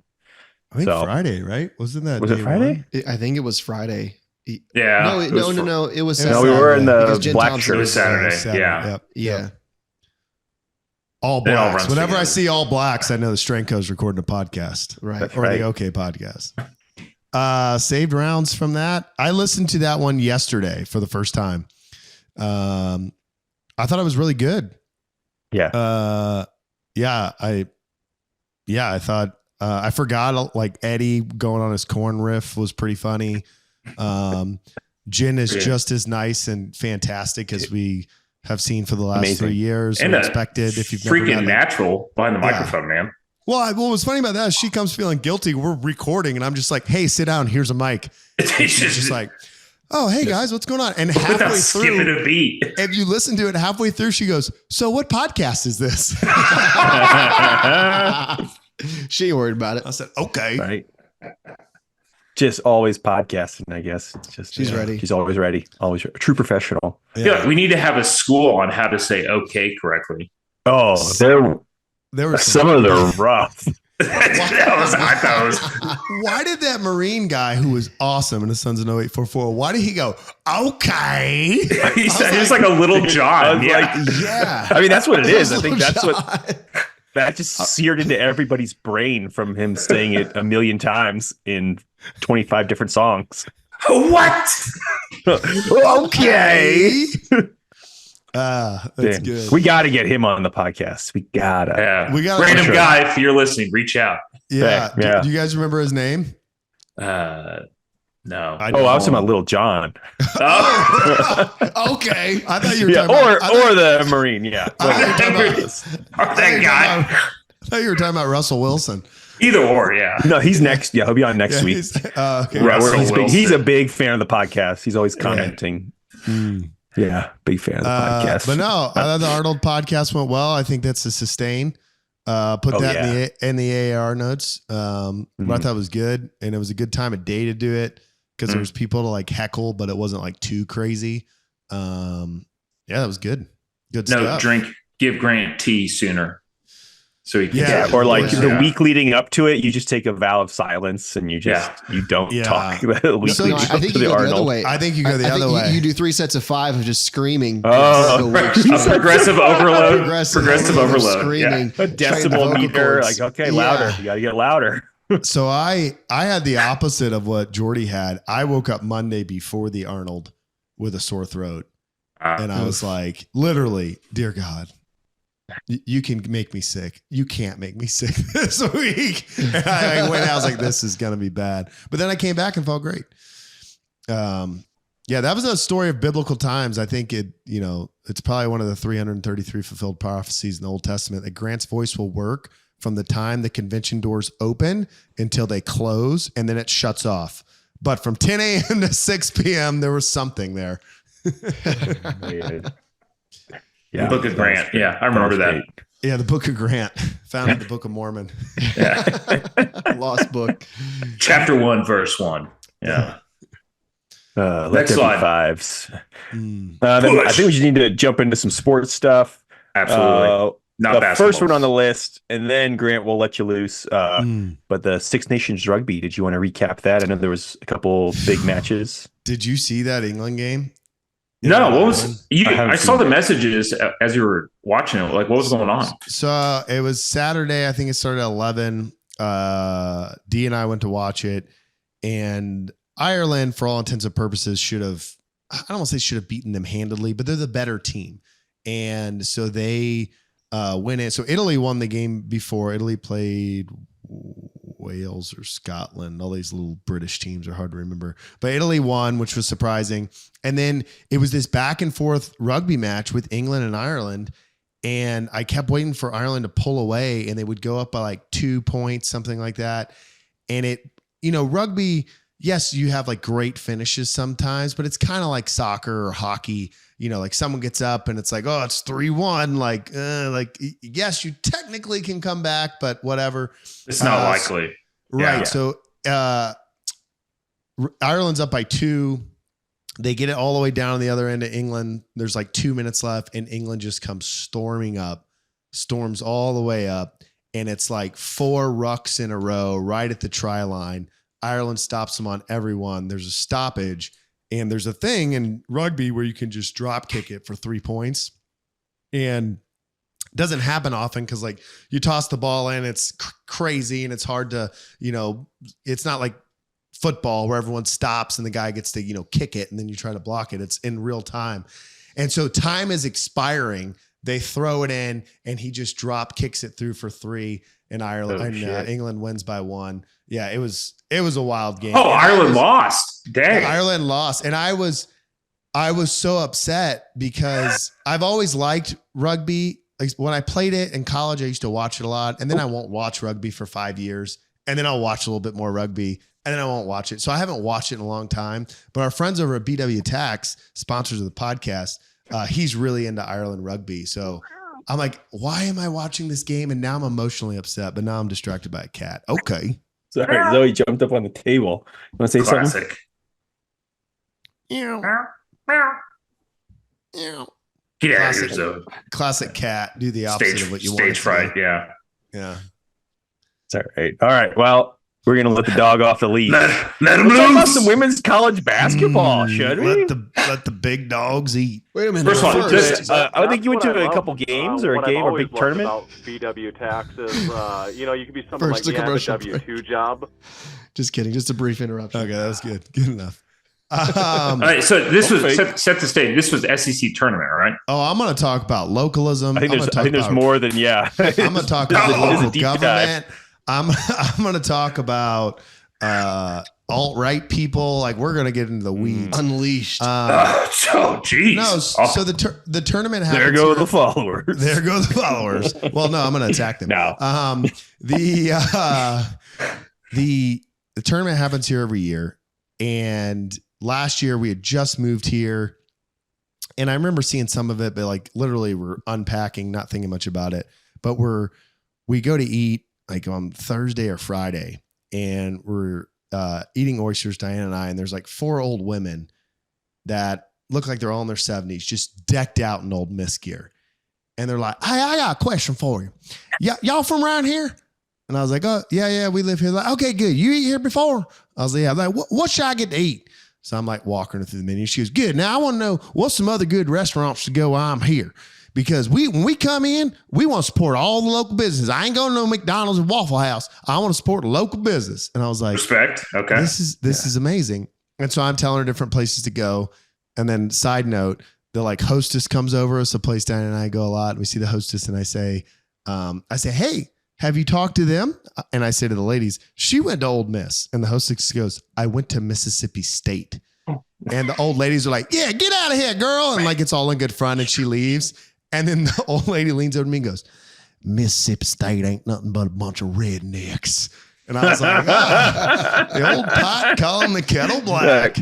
I think Friday, right? Wasn't that? Was it Friday? I think it was Friday. Yeah. No. It was Saturday. No, we were in the black Thompson shirt. It was Saturday. Yeah. Yep. All It all blacks. runs Whenever together. I see all blacks, I know the Strength Co's recording a podcast. Right. That's Or right. the OK podcast. Saved rounds from that. I listened to that one yesterday for the first time. I thought it was really good. Yeah. I thought I forgot like Eddie going on his corn riff was pretty funny. Jen is just as nice and fantastic as we have seen for the last Amazing. 3 years. And expected if you've never freaking met her. natural behind the microphone, man. Well, what was funny about that is she comes feeling guilty. We're recording, and I'm just like, "Hey, sit down. Here's a mic." And she's just like, "Oh, hey guys, what's going on?" And without halfway skipping through, a beat. if you listen to it halfway through, she goes, "So, what podcast is this?" She ain't worried about it. I said, okay. Right. Just always podcasting, I guess. It's just She's ready. She's always ready. Always a true professional. Yeah, we need to have a school on how to say okay correctly. Oh, There were some of them are rough. I thought it was Why did that Marine guy who was awesome in the Sons of 0844, why did he go, okay? he's like a little John. Yeah. Yeah. I mean, that's what it is. I think Little that's what that just seared into everybody's brain from him saying it a million times in 25 different songs. What? Okay. That's Damn. good. We got to get him on the podcast. We gotta. Yeah. We got Random sure. guy, if you're listening, reach out. Yeah. Yeah. Do you guys remember his name? No. I Oh, I was talking about Little John. Oh. Okay. I thought you were Yeah, talking about, or the Marine. Yeah. I thought you were talking about- That guy. I thought you were talking about Russell Wilson. Either or, yeah. No, he's next. Yeah, he'll be on next Yeah, week. he's- okay. Yeah, Russell he's Wilson. a big fan of the podcast. He's always commenting. Yeah, big fan of the podcast. But no, I thought the Arnold podcast went well. I think that's a sustain. Put that in the AAR notes. But I thought it was good, and it was a good time of day to do it because there was people to like heckle, but it wasn't like too crazy. Yeah, that was good. Good No, stuff. give Grant tea sooner. So he can Yeah. or like Yeah. the week leading up to it, you just take a vow of silence and you just you don't Yeah. talk the week So leading I up think to you the go the other Arnold. way. I think you go the I other think way. You do 3 sets of 5 of just screaming. Oh. Progressive overload. Progressive overload. Screaming. A decibel meter, like okay, louder. Yeah. You got to get louder. So I had the opposite of what Jordy had. I woke up Monday before the Arnold with a sore throat. And I was like, literally, dear God, you can make me sick. You can't make me sick this week. And I went out, I was like, this is going to be bad. But then I came back and felt great. Yeah, that was a story of biblical times. I think it's probably one of the 333 fulfilled prophecies in the Old Testament that Grant's voice will work from the time the convention doors open until they close, and then it shuts off. But from 10 a.m. to 6 p.m., there was something there. Yeah, Book of Grant. Yeah, I remember that. Yeah, the Book of Grant, found in the Book of Mormon. Lost book. Chapter 1, verse 1. Yeah. Let Next there be slide. fives. Mm. Then I think we just need to jump into some sports stuff. Absolutely. Not the basketball. first one on the list, and then Grant will let you loose. But the Six Nations Rugby, did you want to recap that? I know there was a couple big matches. Did you see that England game? No, what was you? I haven't I saw seen the it. messages as you were watching it. Like, what was going on? So it was Saturday. I think it started at 11. D and I went to watch it, and Ireland, for all intents and purposes, should have, I don't want to say should have beaten them handedly, but they're the better team. And so they went in. So Italy won the game before. Italy played Wales or Scotland. All these little British teams are hard to remember. But Italy won, which was surprising. And then it was this back and forth rugby match with England and Ireland. And I kept waiting for Ireland to pull away, and they would go up by like 2 points, something like that. And it, rugby, yes, you have like great finishes sometimes, but it's kind of like soccer or hockey. Like someone gets up and it's like, oh, it's 3-1. Like, yes, you technically can come back, but whatever. It's not likely. Right. Yeah. So Ireland's up by 2. They get it all the way down on the other end of England. There's like 2 minutes left, and England just comes storms all the way up. And it's like 4 rucks in a row right at the try line. Ireland stops them on every one. There's a stoppage. And there's a thing in rugby where you can just drop kick it for 3 points. And it doesn't happen often because like you toss the ball in, it's crazy and it's hard to, it's not like football where everyone stops and the guy gets to, kick it and then you try to block it. It's in real time. And so time is expiring. They throw it in and he just drop kicks it through for 3 and England wins by 1. Yeah, it was a wild game. Oh, Ireland lost. Dang. Ireland lost. And I was so upset because I've always liked rugby. Like when I played it in college, I used to watch it a lot. And then I won't watch rugby for 5 years. And then I'll watch a little bit more rugby. And then I won't watch it. So I haven't watched it in a long time. But our friends over at BW Tax, sponsors of the podcast, he's really into Ireland rugby. So I'm like, why am I watching this game? And now I'm emotionally upset, but now I'm distracted by a cat. Okay. Sorry, Zoe jumped up on the table. You want to say something? Classic. Yeah. Get out of here, Zoe. Classic cat. Do the opposite of what you want. Stage fright, yeah. Yeah. It's all right. All right. Well, we're gonna let the dog off the leash. Let him Let's talk about loose. some women's college basketball, should we? Let the big dogs eat. Wait a minute. First of all, First, I think you went That's to what a I couple love, games or a what game I've or a always big tournament. loved about VW taxes, you could be something First, like the a commercial W-2 job. just kidding. Just a brief interruption. Okay, that was good. Good enough. All right, so this was set the stage. This was SEC tournament, right? I'm going to talk about localism. I think there's more than I'm going to talk about This is a local deep government. I'm going to talk about alt-right people. Like, we're going to get into the weeds. Unleashed. Geez. No, so the tournament happens. There go here. the followers. There go the followers. Well, no, I'm going to attack them. No. The tournament happens here every year, and last year we had just moved here, and I remember seeing some of it, but like literally we're unpacking, not thinking much about it. But we go to eat like on Thursday or Friday, and we're eating oysters, Diane and I, and there's like 4 old women that look like they're all in their 70s, just decked out in old Miss gear. And they're like, hey, I got a question for you. Y'all from around here? And I was like, oh, yeah, we live here. Like, okay, good. You eat here before? I was like, yeah. I'm like, what should I get to eat? So I'm like walking her through the menu. She goes, good. Now I want to know what's some other good restaurants to go while I'm here. Because when we come in, we want to support all the local business. I ain't going to no McDonald's and Waffle House. I want to support the local business. And I was like, Respect. Okay. this is amazing. And so I'm telling her different places to go. And then side note, the like hostess comes over us, a place Diane and I go a lot. And we see the hostess and I say, hey, have you talked to them? And I say to the ladies, she went to Ole Miss. And the hostess goes, I went to Mississippi State. And the old ladies are like, yeah, get out of here, girl. And like, it's all in good fun. And she leaves. And then the old lady leans over to me and goes, Mississippi State ain't nothing but a bunch of rednecks. And I was like, the old pot calling the kettle black.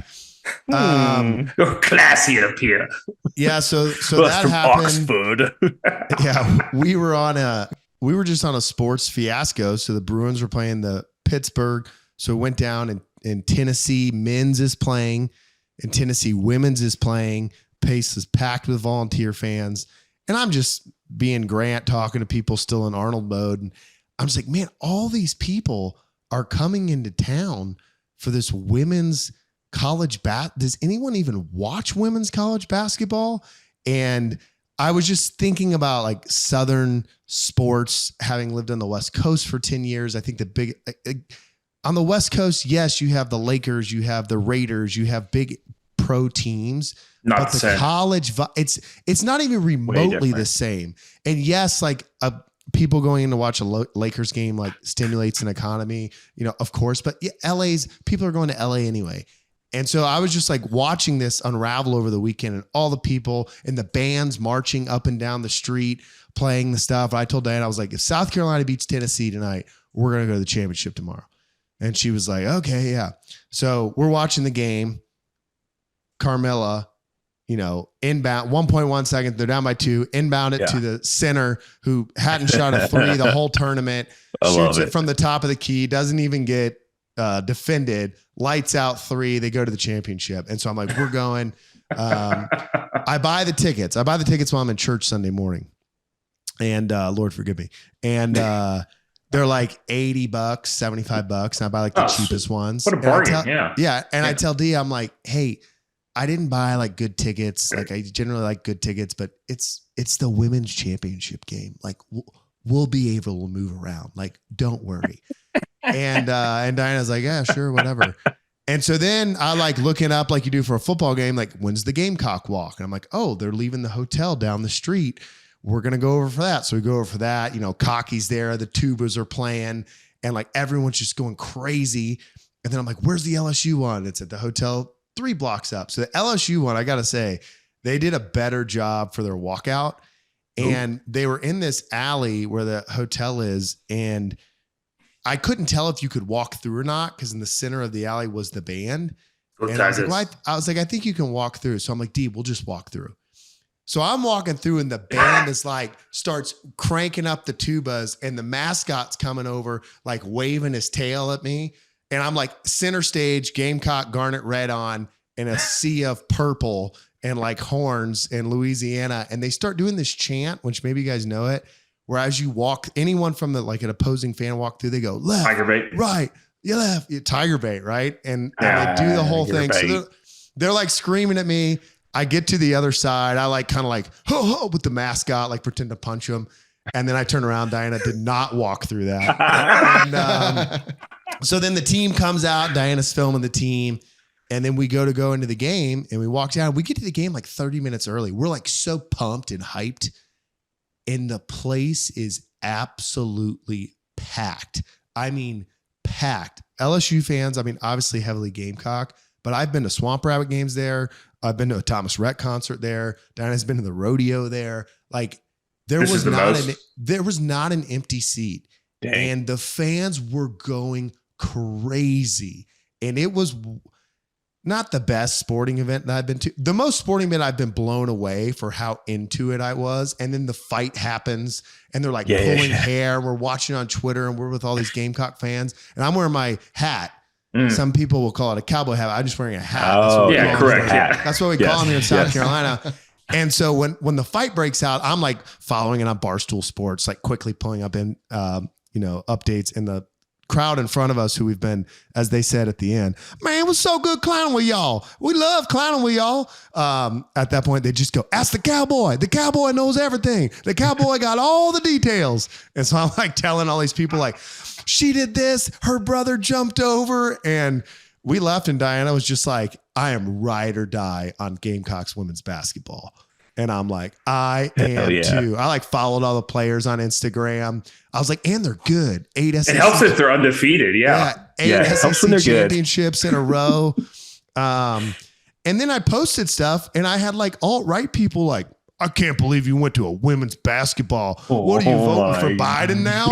Classy up here. Yeah. So that from happened. Oxford. Yeah. We were just on a sports fiasco. So the Bruins were playing the Pittsburgh. So it went down in Tennessee. Men's is playing and Tennessee women's is playing. Pace is packed with volunteer fans. And I'm just being Grant, talking to people still in Arnold mode. And I'm just like, man, all these people are coming into town for this women's college does anyone even watch women's college basketball? And I was just thinking about like Southern sports, having lived on the West Coast for 10 years. I think on the West Coast, yes, you have the Lakers, you have the Raiders, you have big pro teams. Not but the same. College, it's not even remotely the same. And yes, like people going in to watch a Lakers game like stimulates an economy, of course. But yeah, people are going to LA anyway. And so I was just like watching this unravel over the weekend, and all the people and the bands marching up and down the street, playing the stuff. I told Diane, I was like, if South Carolina beats Tennessee tonight, we're going to go to the championship tomorrow. And she was like, okay, yeah. So we're watching the game. Carmella, inbound 1.1 seconds. They're down by 2. Inbound it to the center who hadn't shot a 3 the whole tournament. Shoots it from the top of the key. Doesn't even get defended. Lights out 3. They go to the championship. And so I'm like, we're going. I buy the tickets. While I'm in church Sunday morning. And Lord forgive me. And they're like $80, $75. And I buy like the cheapest ones. What a bargain. Yeah. And I tell D, I'm like, hey, I didn't buy like good tickets. Like I generally like good tickets, but it's the women's championship game. Like we'll be able to move around. Like, don't worry. And Diana's like, yeah, sure, whatever. And so then I like looking up like you do for a football game, like when's the Gamecock walk? And I'm like, oh, they're leaving the hotel down the street. We're going to go over for that. So we go over for that, Cocky's there, the tubas are playing and like everyone's just going crazy. And then I'm like, where's the LSU one? It's at the hotel 3 blocks up. So the LSU one, I got to say, they did a better job for their walkout. And they were in this alley where the hotel is. And I couldn't tell if you could walk through or not, because in the center of the alley was the band. And I was like, I think you can walk through. So I'm like, D, we'll just walk through. So I'm walking through and the band is like, starts cranking up the tubas and the mascot's coming over, like waving his tail at me. And I'm like center stage, Gamecock garnet red on in a sea of purple and like horns in Louisiana. And they start doing this chant, which maybe you guys know it, where as you walk, anyone from the, like an opposing fan walk through, they go left, Tiger bait. right, you left, you tiger bait, right? And they do the whole thing. So they're like screaming at me. I get to the other side. I like kind of like ho ho with the mascot, like pretend to punch him. And then I turn around. Diana did not walk through that. And, so then the team comes out. Diana's filming the team. And then we go into the game and we walk down. We get to the game like 30 minutes early. We're like so pumped and hyped. And the place is absolutely packed. I mean, packed. LSU fans, I mean, obviously heavily Gamecock, but I've been to Swamp Rabbit games there. I've been to a Thomas Rhett concert there. Diana's been to the rodeo there. Like there was not an empty seat. Dang. And the fans were going crazy. And it was not the best sporting event that I've been to. The most sporting event I've been blown away for how into it I was. And then the fight happens and they're like pulling hair. We're watching on Twitter and we're with all these Gamecock fans. And I'm wearing my hat. Some people will call it a cowboy hat. I'm just wearing a hat. Oh, yeah, correct. Yeah. That's what we call them here in South Carolina. And so when the fight breaks out, I'm like following it on Barstool Sports, like quickly pulling up in, updates in the crowd in front of us who we've been, as they said at the end, man, it was so good clowning with y'all. We love clowning with y'all. At that point, they just go, ask the cowboy. The cowboy knows everything. The cowboy got all the details. And so I'm like telling all these people like, she did this, her brother jumped over, and we left and Diana was just like, I am ride or die on Gamecocks women's basketball. And I'm like, I am too. I like followed all the players on Instagram. I was like, and they're good. 8 SEC. It helps if they're undefeated. Yeah. 8 SEC championships in a row. And then I posted stuff and I had like alt-right people like, I can't believe you went to a women's basketball. What are you voting for Biden now?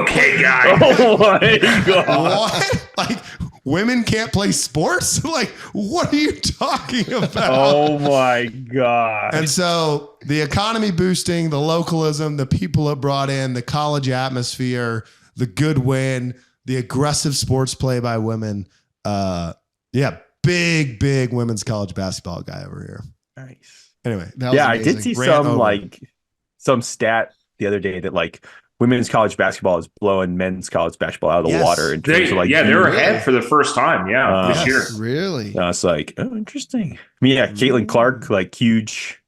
Okay, guy. Oh my God. What? Like women can't play sports? Like, what are you talking about? Oh my God. And so the economy boosting, the localism, the people it brought in, the college atmosphere, the good win, the aggressive sports play by women. Big women's college basketball guy over here. Nice. Anyway, I did see some stat the other day that like women's college basketball is blowing men's college basketball out of the water. In terms of like, they're ahead for the first time. This year. Really? It's like, oh, interesting. I mean, Caitlin Clark, like huge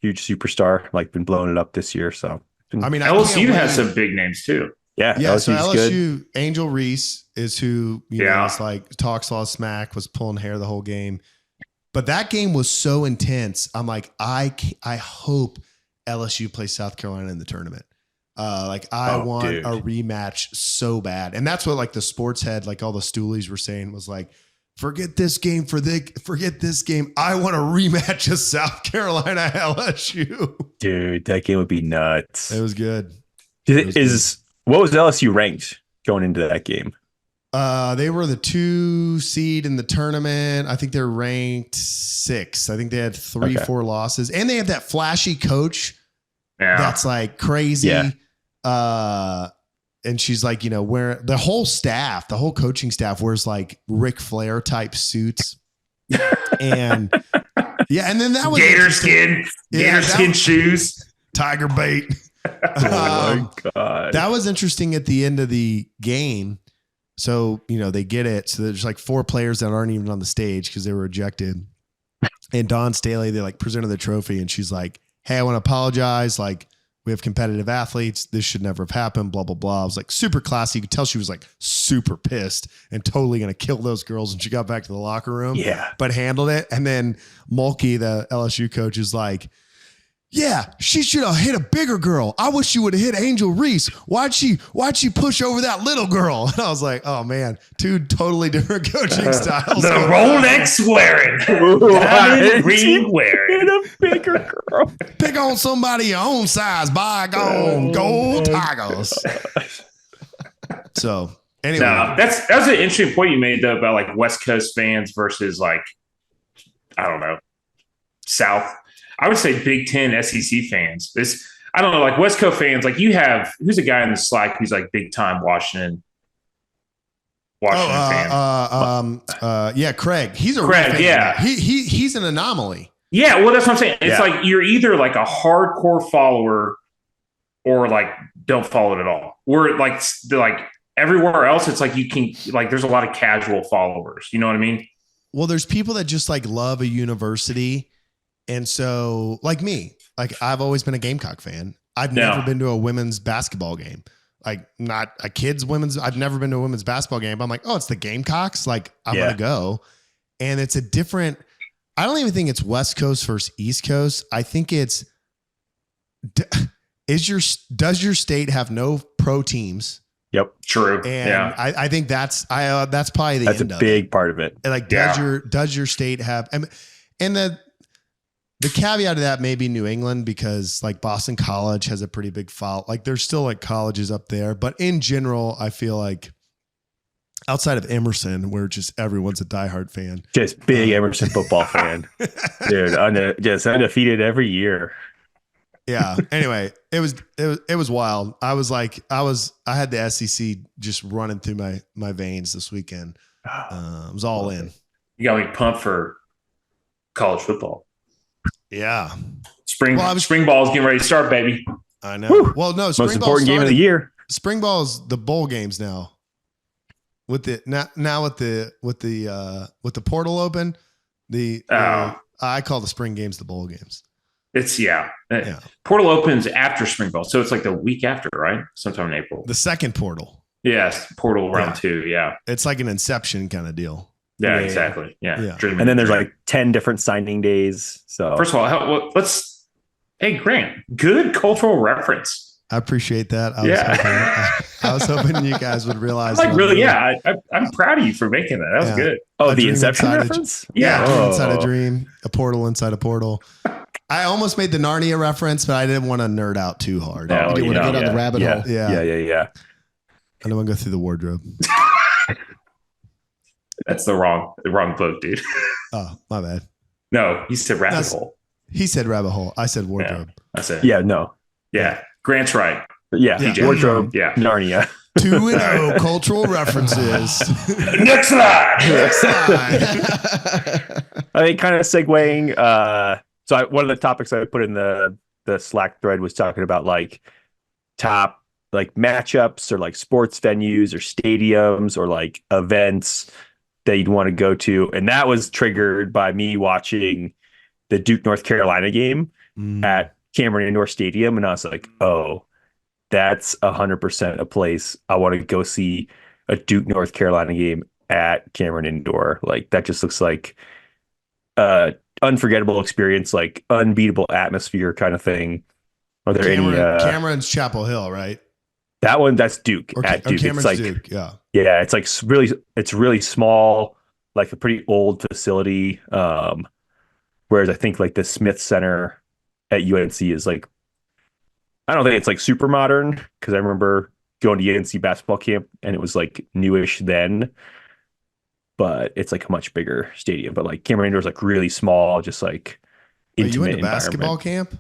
superstar, like been blowing it up this year. So I mean, LSU has some big names too. Yeah. So LSU, good. Angel Reese is who know, is like talks a lot of smack, was pulling hair the whole game. But that game was so intense. I'm like, I hope LSU plays South Carolina in the tournament. I want a rematch so bad. And that's what like the sports head, like all the stoolies were saying was like, forget this game forget this game. I want a rematch of South Carolina LSU. Dude, that game would be nuts. It was good. What was LSU ranked going into that game? They were the 2 seed in the tournament. I think they're ranked 6. I think they had 3-4 losses, and they have that flashy coach. Yeah. That's like crazy. Yeah. And she's like, where the whole coaching staff wears like Ric Flair type suits. And and then that was gator skin shoes, tiger bait. Oh my God. That was interesting at the end of the game. So, they get it. So there's like 4 players that aren't even on the stage because they were ejected. And Dawn Staley, they like presented the trophy and she's like, hey, I want to apologize. Like, we have competitive athletes. This should never have happened, blah, blah, blah. I was like super classy. You could tell she was like super pissed and totally going to kill those girls. And she got back to the locker room, but handled it. And then Mulkey, the LSU coach, is like, yeah, she should have hit a bigger girl. I wish she would have hit Angel Reese. Why'd she push over that little girl? And I was like, oh man, 2 totally different coaching styles. The Rolex wearing, diamond ring wearing, hit a bigger girl. Pick on somebody your own size. Bygone, go Tigers. So anyway, that's an interesting point you made though about like West Coast fans versus like, I don't know, South. I would say Big Ten, SEC fans. I don't know, like West Coast fans. Like you have, who's a guy in the Slack who's like big time Washington fan. Yeah, Craig. He's a Craig. Yeah, he's an anomaly. Yeah, well, that's what I'm saying. It's like you're either like a hardcore follower or like don't follow it at all. We're like everywhere else, it's like you can like there's a lot of casual followers. You know what I mean? Well, there's people that just like love a university, and so like me, like I've always been a Gamecock fan. I've never been to a women's basketball game. Like not a kids women's. I've never been to a women's basketball game. But I'm like, oh, it's the Gamecocks. Like I'm gonna go, and it's a different. I don't even think it's West Coast versus East Coast. I think it's does your state have no pro teams? Yep, true. And I think that's probably the that's end a big part of it. Like does your state have and the caveat of that may be New England because like Boston College has a pretty big follow. Like there's still like colleges up there, but in general, I feel like outside of Emerson, where just everyone's a diehard fan. Just big Emerson football fan. Dude, just undefeated every year. Yeah. Anyway, it was wild. I had the SEC just running through my veins this weekend. It was all in. You got me pumped for college football. Yeah. Spring ball is getting ready to start, baby. I know. Whew. Well, no, most important game of the year. Spring ball is the bowl games now. With the portal open, I call the spring games the bowl games. It's portal opens after spring ball, so it's like the week after, right? Sometime in April. The second portal. Yes, portal round 2. Yeah, it's like an Inception kind of deal. Yeah, exactly. Yeah. And then there's like 10 different signing days. So first of all, hey Grant, good cultural reference. I appreciate that. I was hoping you guys would realize. I'm proud of you for making that. That was good. Oh, the Inception reference? Yeah. Inside a dream, a portal inside a portal. I almost made the Narnia reference, but I didn't want to nerd out too hard. You didn't want to go down the rabbit hole. Yeah. I don't want to go through the wardrobe. That's the wrong book, dude. Oh, my bad. No, he said rabbit hole. He said rabbit hole. I said wardrobe. Yeah, I said. Yeah. Grant's right. Yeah. Wardrobe. Yeah. Narnia. 2-0 cultural references. Next slide. I think kind of segueing. One of the topics I put in the Slack thread was talking about like top like matchups or like sports venues or stadiums or like events that you'd want to go to. And that was triggered by me watching the Duke, North Carolina game at Cameron Indoor Stadium. And I was like, oh, that's 100% a place I want to go see a Duke, North Carolina game at Cameron Indoor. Like that just looks like unforgettable experience, like unbeatable atmosphere kind of thing. Are there Cameron's Chapel Hill, right? That one, that's Duke at Duke. Cameron's it's like Duke, yeah. It's like it's really small, like a pretty old facility. Whereas I think like the Smith Center at UNC is like, I don't think it's like super modern because I remember going to UNC basketball camp and it was like newish then. But it's like a much bigger stadium. But like Cameron Indoor is like really small, just like intimate. You went to basketball camp?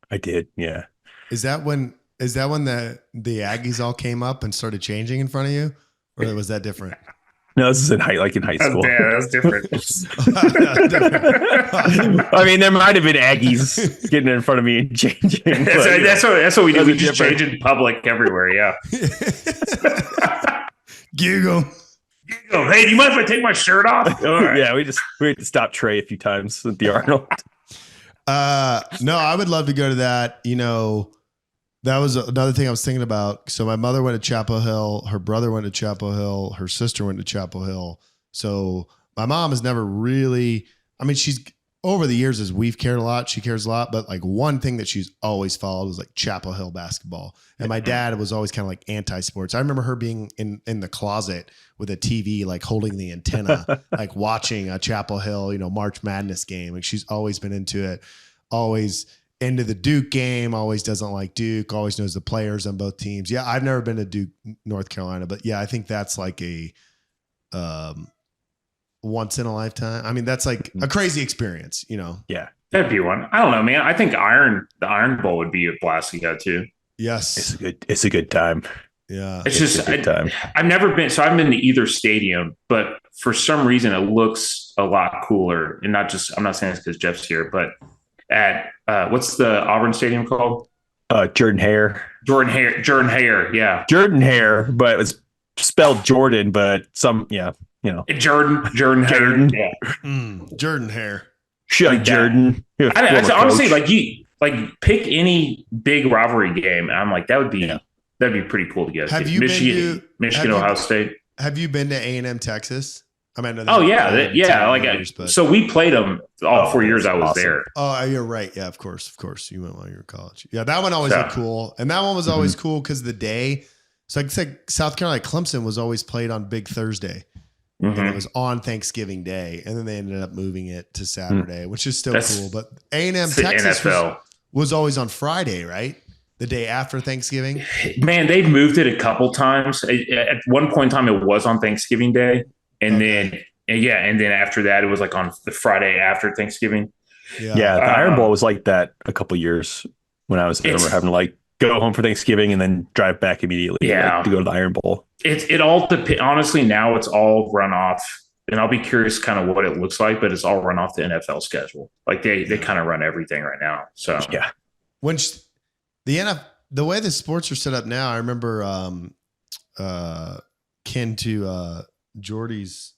I did, yeah. Is that when the Aggies all came up and started changing in front of you, or was that different? No, this is in high school. Yeah, that's different. I mean, there might have been Aggies getting in front of me and changing. That's what we do. We just change in public everywhere. Yeah. Giggle. Hey, do you mind if I take my shirt off? All right. Yeah, we had to stop Trey a few times at the Arnold. No, I would love to go to that. You know, that was another thing I was thinking about. So my mother went to Chapel Hill. Her brother went to Chapel Hill. Her sister went to Chapel Hill. So my mom has never really, I mean, she's over the years as we've cared a lot. She cares a lot, but like one thing that she's always followed was like Chapel Hill basketball. And my dad was always kind of like anti-sports. I remember her being in the closet with a TV, like holding the antenna, like watching a Chapel Hill, March Madness game. Like she's always been into it, always into the Duke game, always doesn't like Duke, always knows the players on both teams. Yeah. I've never been to Duke, North Carolina, but yeah, I think that's like a, once in a lifetime. I mean, that's like a crazy experience, Yeah. That'd be one. I don't know, man. I think the Iron Bowl would be a blast to go to. Yes. It's a good time. Yeah. It's just a good time. I've never been, so I've been to either stadium, but for some reason it looks a lot cooler. And I'm not saying it's because Jeff's here, but at what's the Auburn Stadium called? Jordan Hare. Jordan Hare, yeah. Jordan Hare, but it's spelled Jordan, but Jordan Hare. Yeah. Jordan Hare. Like Jordan. Honestly, like pick any big rivalry game. And I'm like, that'd be pretty cool to go Have to. you Michigan, Ohio State. Have you been to A&M Texas? I mean, so we played them all 4 years I was there. Oh, you're right. Yeah, of course. You went while you were in college. Yeah, that one always looked cool. And that one was always cool because the day. So like South Carolina, Clemson was always played on Big Thursday. And it was on Thanksgiving Day. And then they ended up moving it to Saturday, which is still cool. But A&M Texas was always on Friday, right? The day after Thanksgiving. Man, they've moved it a couple times. At one point in time, it was on Thanksgiving Day. And then after that, it was like on the Friday after Thanksgiving. Yeah, the Iron Bowl was like that a couple years when I was there. I remember having to like go home for Thanksgiving and then drive back immediately to go to the Iron Bowl. It all depends. Honestly, now it's all run off, and I'll be curious kind of what it looks like, but it's all run off the NFL schedule. Like they kind of run everything right now. So yeah, when the way the sports are set up now, I remember kin to Jordy's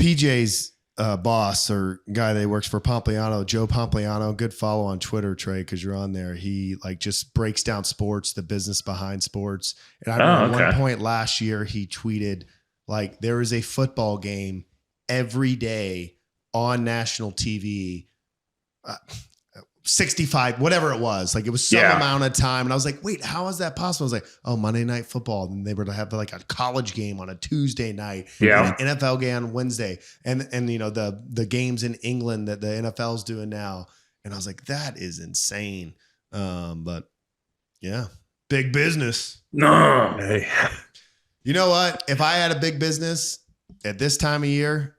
PJ's boss or guy that works for Pompliano, Joe Pompliano. Good follow on Twitter, Trey, because you're on there. He like just breaks down sports, the business behind sports. And I remember at one point last year he tweeted like there is a football game every day on national TV. 65, whatever it was. Like it was some amount of time. And I was like, wait, how is that possible? I was like, oh, Monday Night Football. And they were to have like a college game on a Tuesday night. Yeah. And an NFL game on Wednesday. And you know, the games in England that the NFL's doing now. And I was like, that is insane. But yeah, big business. No. Hey. You know what? If I had a big business at this time of year,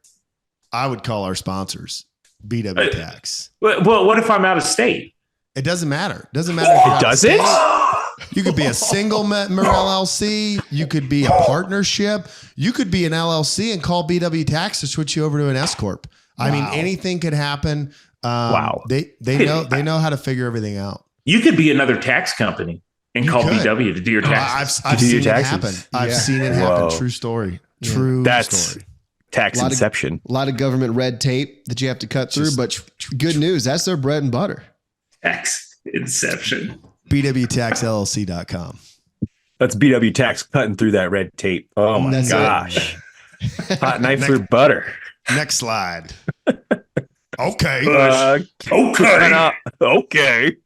I would call our sponsors. BW Tax. Well, what if I'm out of state? It doesn't matter. It doesn't matter. If you're out does of it? state. You could be a single member LLC. You could be a partnership. You could be an LLC and call BW Tax to switch you over to an S corp. I mean, anything could happen. They know how to figure everything out. You could be another tax company and call BW to do your taxes. I've seen it happen. I've seen it happen. True story. Story. Tax inception. A lot of government red tape that you have to cut through, but good news. That's their bread and butter. Tax inception. BWTaxLLC.com. That's BW Tax cutting through that red tape. Oh my gosh. Hot knife through butter. Next slide. Okay. Okay.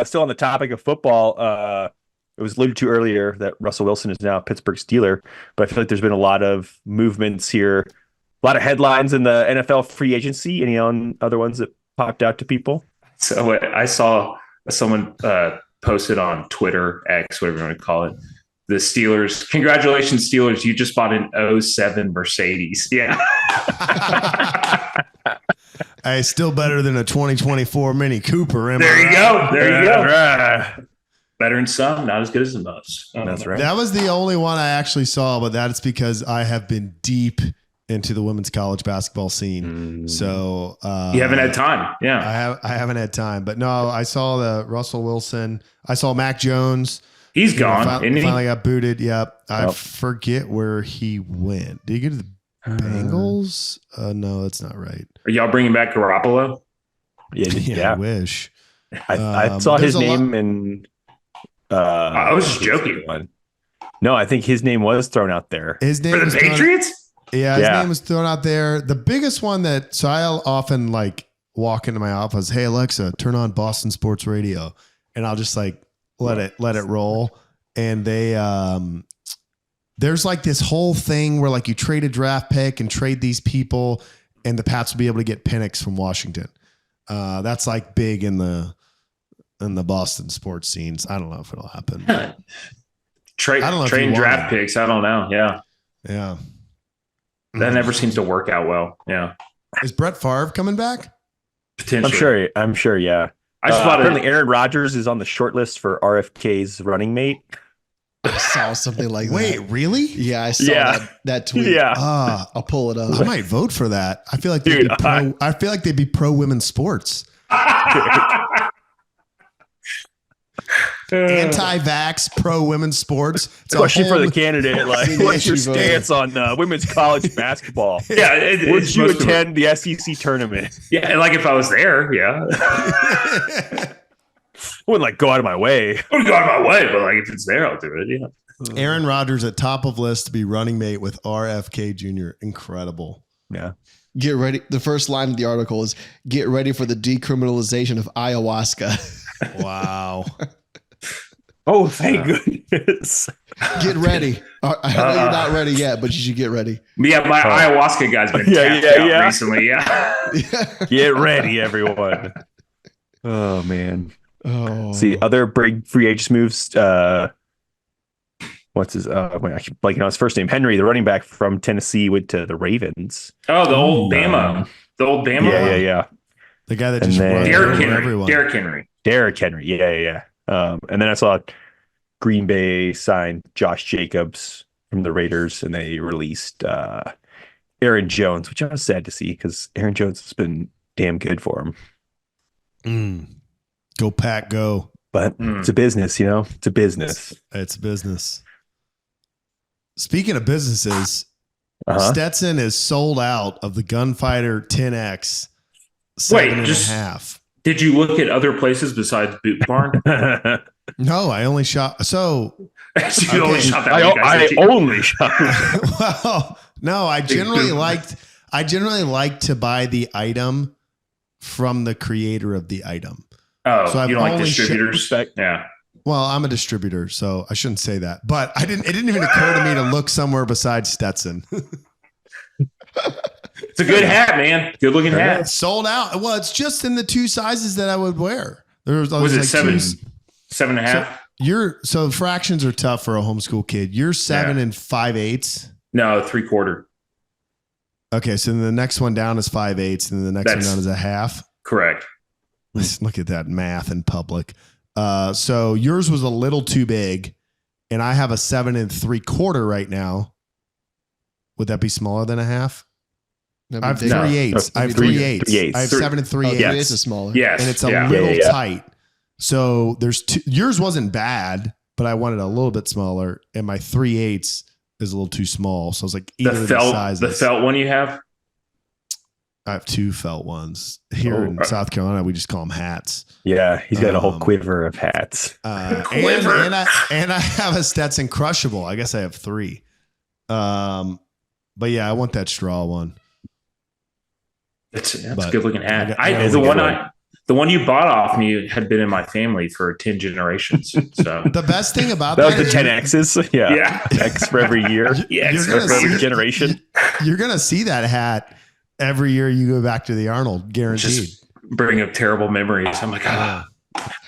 Still on the topic of football. It was alluded to earlier that Russell Wilson is now a Pittsburgh Steeler, but I feel like there's been a lot of movements here, a lot of headlines in the NFL free agency. Any other ones that popped out to people? So I saw someone posted on Twitter, X, whatever you want to call it. The Steelers, congratulations, Steelers! You just bought an 07 Mercedes. Yeah. Hey, still better than a 2024 Mini Cooper. There you go. Right. Better in some, not as good as the most. That's right. That was the only one I actually saw, but that's because I have been deep into the women's college basketball scene. So you haven't had time. Yeah, I haven't had time, but no, I saw the Russell Wilson. I saw Mac Jones. He's gone. Finally got booted. Yep. I forget where he went. Did he go to the Bengals? No, that's not right. Are y'all bringing back Garoppolo? Yeah. I wish. I saw his name in. I was just joking. No, I think his name was thrown out there. His name for the Patriots? His name was thrown out there. The biggest one so I'll often like walk into my office, hey Alexa, turn on Boston Sports Radio. And I'll just like let it roll. And they there's like this whole thing where like you trade a draft pick and trade these people and the Pats will be able to get Penix from Washington. That's like big in the Boston sports scenes. I don't know if it'll happen. Trading draft picks. I don't know. Yeah. Yeah. That never seems to work out well. Yeah. Is Brett Favre coming back? Potentially. I'm sure. Yeah. I just thought apparently Aaron Rodgers is on the short list for RFK's running mate. I saw something like Wait, that. really? Yeah, I saw that tweet. Yeah. I'll pull it up. I might vote for that. I feel like they'd be pro women's sports. Anti-vax, pro women's sports. It's Question for the candidate: like, what's your vote. stance on women's college basketball? Yeah, Would you attend the SEC tournament? Yeah, like if I was there, yeah. I wouldn't like go out of my way. I wouldn't go out of my way, but like if it's there, I'll do it. Yeah. Aaron Rodgers at top of list to be running mate with RFK Jr. Incredible. Yeah. Get ready. The first line of the article is "Get ready for the decriminalization of ayahuasca." Wow. Oh, thank goodness. Get ready. I know you're not ready yet, but you should get ready. Yeah, my ayahuasca guy's been tapped out recently. Yeah. Get ready, everyone. Oh man. Oh. See, other big free agent moves. What's his? I keep blanking on his first name. Henry, the running back from Tennessee, went to the Ravens. Oh, the old Bama. The old Bama. Yeah. The guy that And just then- runs Derrick over Henry. everyone. Derrick Henry. Yeah. And then I saw Green Bay signed Josh Jacobs from the Raiders, and they released Aaron Jones, which I was sad to see because Aaron Jones has been damn good for him. Go Pack, go. But it's a business, It's a business. It's business. Speaking of businesses, Stetson is sold out of the Gunfighter 10X. $7.5. Did you look at other places besides Boot Barn? No, I only shot. So You only shot that one, guys, I didn't you? only shot. well, no, I generally like to buy the item from the creator of the item. Oh, So I've you don't like only distributors? Yeah. Well, I'm a distributor, so I shouldn't say that. But it didn't even occur to me to look somewhere besides Stetson. It's a good hat, man. Good looking hat. It's sold out. Well, it's just in the two sizes that I would wear. Was it like 7.5? So fractions are tough for a homeschool kid. You're 7 5/8. No, 3/4. Okay, so then the next one down is 5/8, and then the next one down is a half. Correct. Let's look at that math in public. So yours was a little too big, and I have a 7 3/4 right now. Would that be smaller than a half? I have 3/8. I have 3/8. I have 7 3/8. Yeah, it's a smaller. Yes. And it's a little tight. So there's two. Yours wasn't bad, but I wanted a little bit smaller, and my 3/8 is a little too small. So I was like, either The sizes. felt one you have? I have two felt ones here in South Carolina. We just call them hats. Yeah, he's got a whole quiver of hats. Quiver. And I have a Stetson Crushable. I guess I have 3. But yeah, I want that straw one. That's a good looking hat. The The one you bought off me had been in my family for 10 generations. So The best thing about That was that the is 10X's. Yeah. X for every year. yeah, You're X gonna for every see- generation. You're going to see that hat every year you go back to the Arnold, guaranteed. Just bring up terrible memories. I'm like, Why'd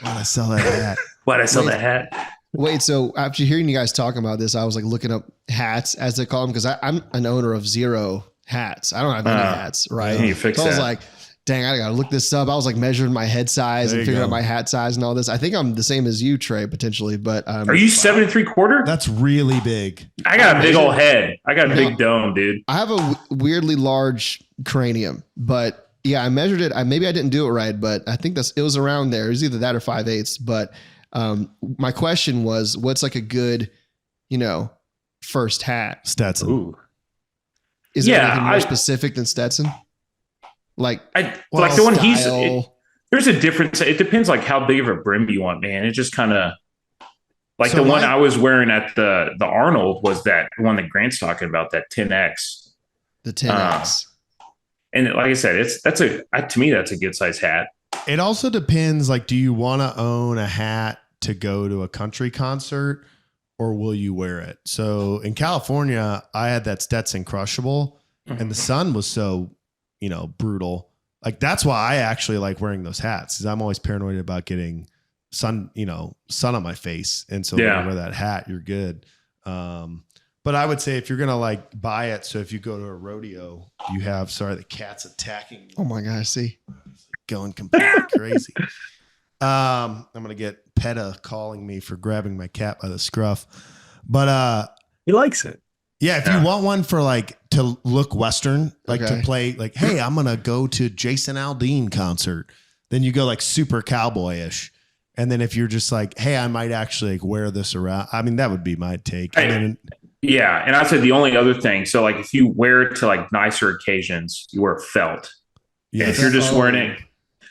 I sell that hat? why'd I sell that hat? Wait, so after hearing you guys talking about this, I was like looking up hats as they call them because I'm an owner of 0 hats. I don't have any hats, right? You fix so I was that. like, dang, I gotta look this up. I was like measuring my head size There and you figuring go. out my hat size and all this. I think I'm the same as you, Trey, potentially, but Are you 7 3/4? That's really big. I got a big old head. I got a big dome, dude. I have a weirdly large cranium, but yeah, I measured it. Maybe I didn't do it right, but I think it was around there. It was either that or 5/8. But my question was, what's like a good, first hat? Stetson. Ooh. Is there Yeah, anything more specific than Stetson? Like Like the one style? there's a difference. It depends like how big of a brim you want, man. It just kind of like So the one my- I was wearing at the Arnold was that one that Grant's talking about, that 10X. the 10X. And like I said, to me, that's a good size hat. It also depends. Like, do you want to own a hat to go to a country concert, or will you wear it? So in California, I had that Stetson Crushable, and the sun was so, brutal. Like, that's why I actually like wearing those hats, because I'm always paranoid about getting sun on my face. And so when Yeah. you wear that hat, you're good. But I would say if you're gonna like buy it, so if you go to a rodeo, you have the cat's attacking you, Oh my gosh, see. going completely crazy. I'm gonna get PETA calling me for grabbing my cat by the scruff. But He likes it. yeah, if you want one for like to look Western, like Okay. to play like, hey, I'm gonna go to Jason Aldean concert, then you go like super cowboyish. And then if you're just like, hey, I might actually like wear this around. I mean, that would be my take. And then, Yeah. And I'd say the only other thing, so like if you wear it to like nicer occasions, you wear felt. yeah, And if you're just wearing it,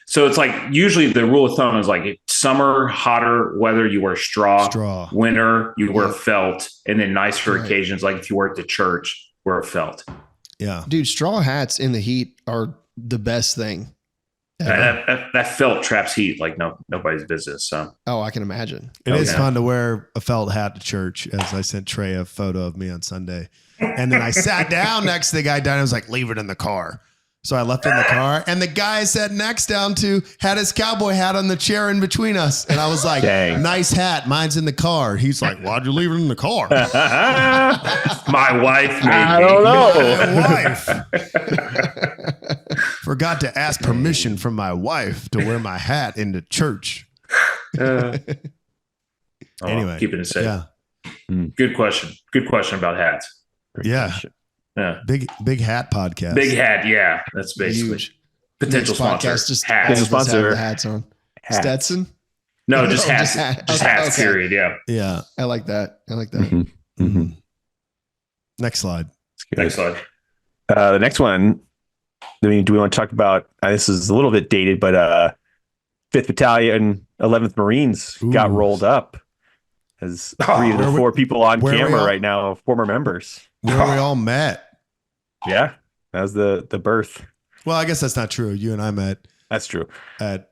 so it's like usually the rule of thumb is like summer, hotter weather, you wear straw. Winter, you wear felt. And then nicer occasions, like if you wear it to church, wear felt. yeah. Dude, straw hats in the heat are the best thing. ever. That felt traps heat like nobody's business. So Oh, I can imagine. It is Okay. fun to wear a felt hat to church, as I sent Trey a photo of me on Sunday. And then I sat down next to the guy down and was like, leave it in the car. So I left it in the car, and the guy I sat next down to had his cowboy hat on the chair in between us. And I was like, Dang. nice hat. Mine's in the car. He's like, why'd you leave it in the car? my wife made I me. don't know. My wife forgot to ask permission from my wife to wear my hat into church. Anyway, keeping it safe. Yeah. Good question. Good question about hats. Yeah. Yeah. Big hat podcast. Big hat. Yeah. That's basically Huge. potential Next sponsor. podcast just hats. all of us Sponsor. have the hats on. Hats. Stetson. No, just Oh, hats. just hat. Just Okay, hats, okay. period. Yeah. Yeah. I like that. I like that. Mhm. Mhm. Next slide. Next slide. The next one, I mean, do we want to talk about, this is a little bit dated, but 5th Battalion, 11th Marines got Ooh. rolled up as 3 of the Where we- 4 people on where we camera all- right now, former members. Where we all met. Yeah, that was the birth. Well, I guess that's not true. You and I met That's true. at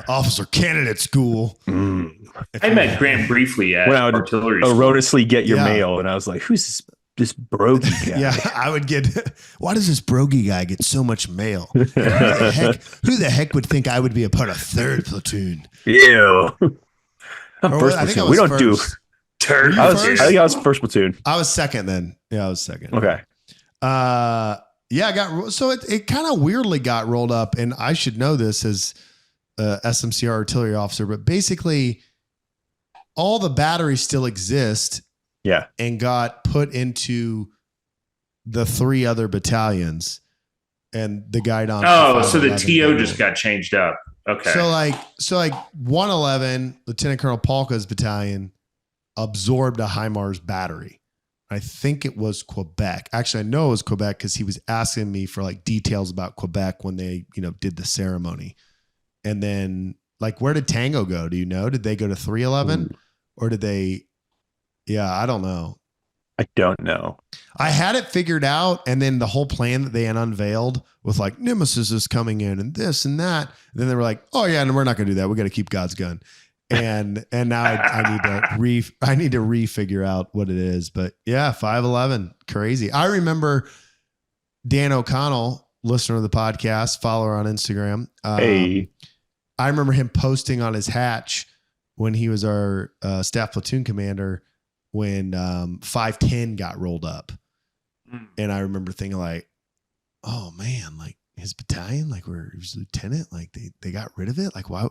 officer candidate school. I met Grant briefly at When I would artillery school. erroneously get your Yeah. mail, and I was like, who's this Broggi guy? Yeah, I would get. Why does this Broggi guy get so much mail? Who the heck would think I would be a part of 3rd platoon? Ew. I'm Or first I think I platoon. We was don't do. first. Turd. You I first? think I was first platoon. I was second then. Yeah, I was second. Okay. Yeah, I got so it kind of weirdly got rolled up, and I should know this as a SMCR artillery officer, but basically all the batteries still exist Yeah. and got put into the 3 other battalions, and the guy on. Oh, so the 511 TO did just it. got changed up. Okay. So like 111, Lieutenant Colonel Polka's battalion absorbed a HIMARS battery. I think it was Quebec. Actually, I know it was Quebec because he was asking me for like details about Quebec when they, did the ceremony. And then like, where did Tango go? Do you know? Did they go to 311 or did they? Yeah, I don't know. I don't know. I had it figured out, and then the whole plan that they had unveiled with like Nemesis is coming in and this and that. And then they were like, "Oh yeah, no, we're not going to do that. We got to keep God's gun." And now I need to refigure out what it is. But yeah, 511, crazy. I remember Dan O'Connell, listener of the podcast, follower on Instagram. Hey. I remember him posting on his hatch when he was our staff platoon commander when 510 got rolled up. And I remember thinking like, oh man, like his battalion, like where he was lieutenant, like they got rid of it. Like why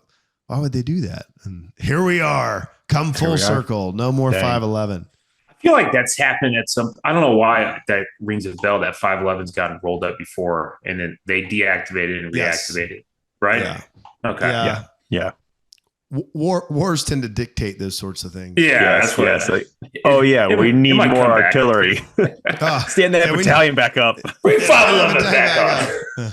would they do that? And here we are, come full circle. No more Dang. 511. I feel like that's happened at some. I don't know why that rings a bell. That 511's gotten rolled up before, and then they deactivated and Yes. reactivated. Right? Yeah. Okay. Yeah. Yeah. Wars tend to dictate those sorts of things. Yeah, that's what. Yes. Like, oh yeah, it we might- need it might more come back. artillery. Ah, Stand that yeah, we battalion back up. Bring 511 back on.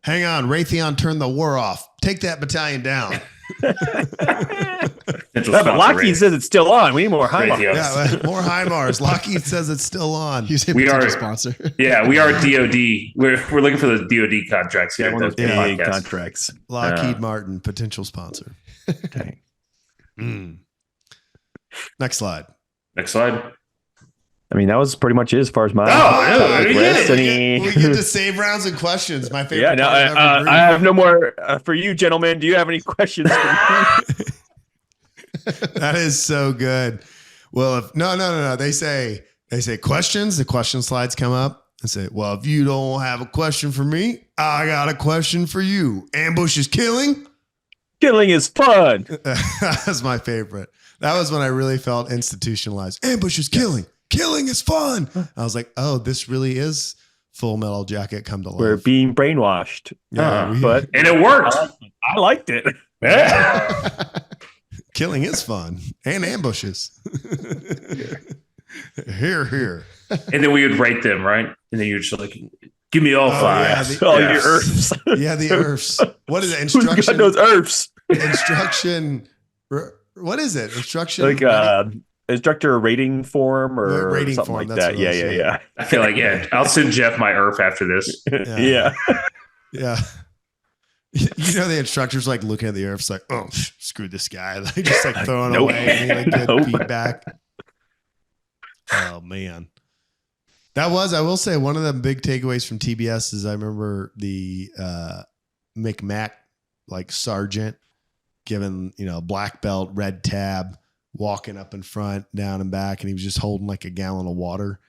Hang on, Raytheon turned the war off. Take that battalion down. Potential But Lockheed says it's still on. We need more HIMARS. Raytheon. Yeah, more HIMARS. Lockheed says it's still on. He's a We potential are- sponsor. Yeah, we are DOD. We're looking for the DOD contracts here. Yeah, one of those Those big podcasts. contracts. Lockheed Martin, potential sponsor. Dang. Next slide. Next slide. I mean, that was pretty much it as far as my Oh, yeah, topic we list. did Any- We get to save rounds and questions. My favorite. yeah, no, part of every brief. I have no more for you, gentlemen. Do you have any questions for me? That is so good. Well, if no. They say They say questions. The question slides come up and say, well, if you don't have a question for me, I got a question for you. Ambush is killing. Killing is fun. That's my favorite. That was when I really felt institutionalized. Ambush is killing. Killing is fun. I was like, oh, this really is Full Metal Jacket come to life. We're being brainwashed. Yeah, and it worked. I liked it. Yeah. Killing is fun. And ambushes. Here. And then we would rate them, right? And then you're just like, give me all five. Yeah, All your earths. Yeah, the earths. What is it? Who's got Instruction. those earths? Instruction. What is it? Instruction. Like instructor rating form or Rating something form, like that's that. what I was saying. Yeah. I feel like, I'll send Jeff my ERF after this. Yeah. Yeah. You know, the instructor's like looking at the earths like, oh, screw this guy. Like just like throwing Nope. away any like good Nope. feedback. Oh, man. That was, I will say, one of the big takeaways from TBS is I remember the McMack, like sergeant, given, black belt, red tab, walking up in front, down and back, and he was just holding like a gallon of water.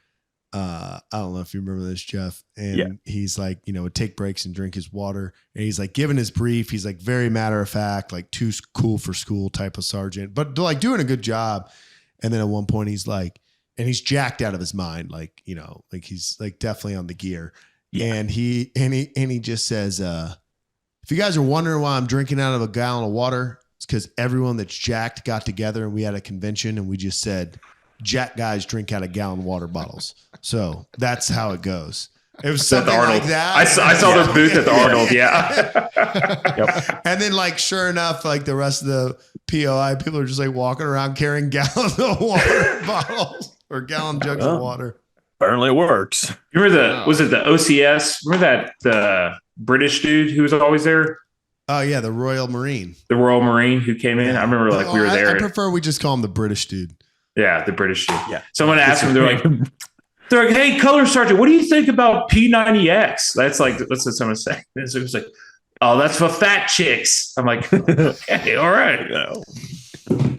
I don't know if you remember this, Jeff. And he's like, would take breaks and drink his water. And he's like giving his brief. He's like very matter of fact, like too cool for school type of sergeant, but like doing a good job. And then at one point he's like, and he's jacked out of his mind, like, like he's like definitely on the gear. Yeah. And he just says, if you guys are wondering why I'm drinking out of a gallon of water, it's because everyone that's jacked got together and we had a convention and we just said, jack guys drink out of gallon water bottles. So that's how it goes. It was something like that. I saw their booth at the Arnold. Yeah. Yep. And then like, sure enough, like the rest of the POI people are just like walking around carrying gallons of water bottles or gallon jugs of water. Apparently it works. Remember was it the OCS? Remember that the British dude who was always there? Oh yeah. The Royal Marine. The Royal Marine who came in. I remember we were there. I prefer we just call him the British dude. Yeah. The British dude. Yeah. Someone asked him, they're like, hey, color sergeant, what do you think about P90X? That's what someone said. So it was like, oh, that's for fat chicks. I'm like, okay, all right.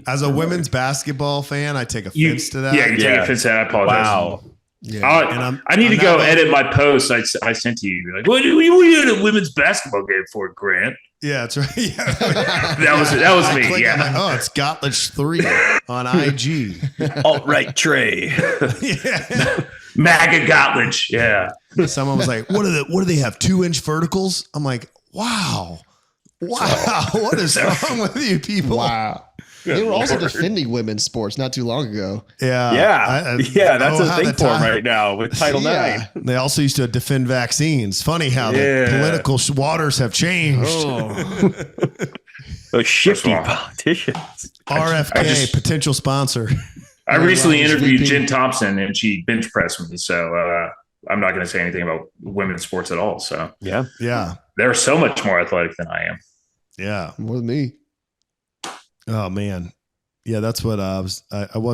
As a women's basketball fan, I take offense to that. Yeah, you take offense to that. I apologize. Wow. Yeah. I need to go edit my post I sent to you. Like, what are you at a women's basketball game for, Grant? Yeah, that's right. Yeah. that was me. Yeah. Like, oh, it's Gottlich 3 on IG. Alt-right Trey. Yeah. MAGA Gottlich. Yeah. Someone was like, what do they have? 2-inch verticals? I'm like, wow. What is wrong with you people? Wow. They were also defending women's sports not too long ago. Yeah. That's a thing for them right now with Title IX. They also used to defend vaccines. Funny how the political waters have changed. Oh. Those shifty politicians. RFK, potential sponsor. I recently interviewed Jen Thompson and she bench pressed me. So I'm not going to say anything about women's sports at all. So yeah. They're so much more athletic than I am. Yeah. More than me. Oh man. Yeah, that's what I was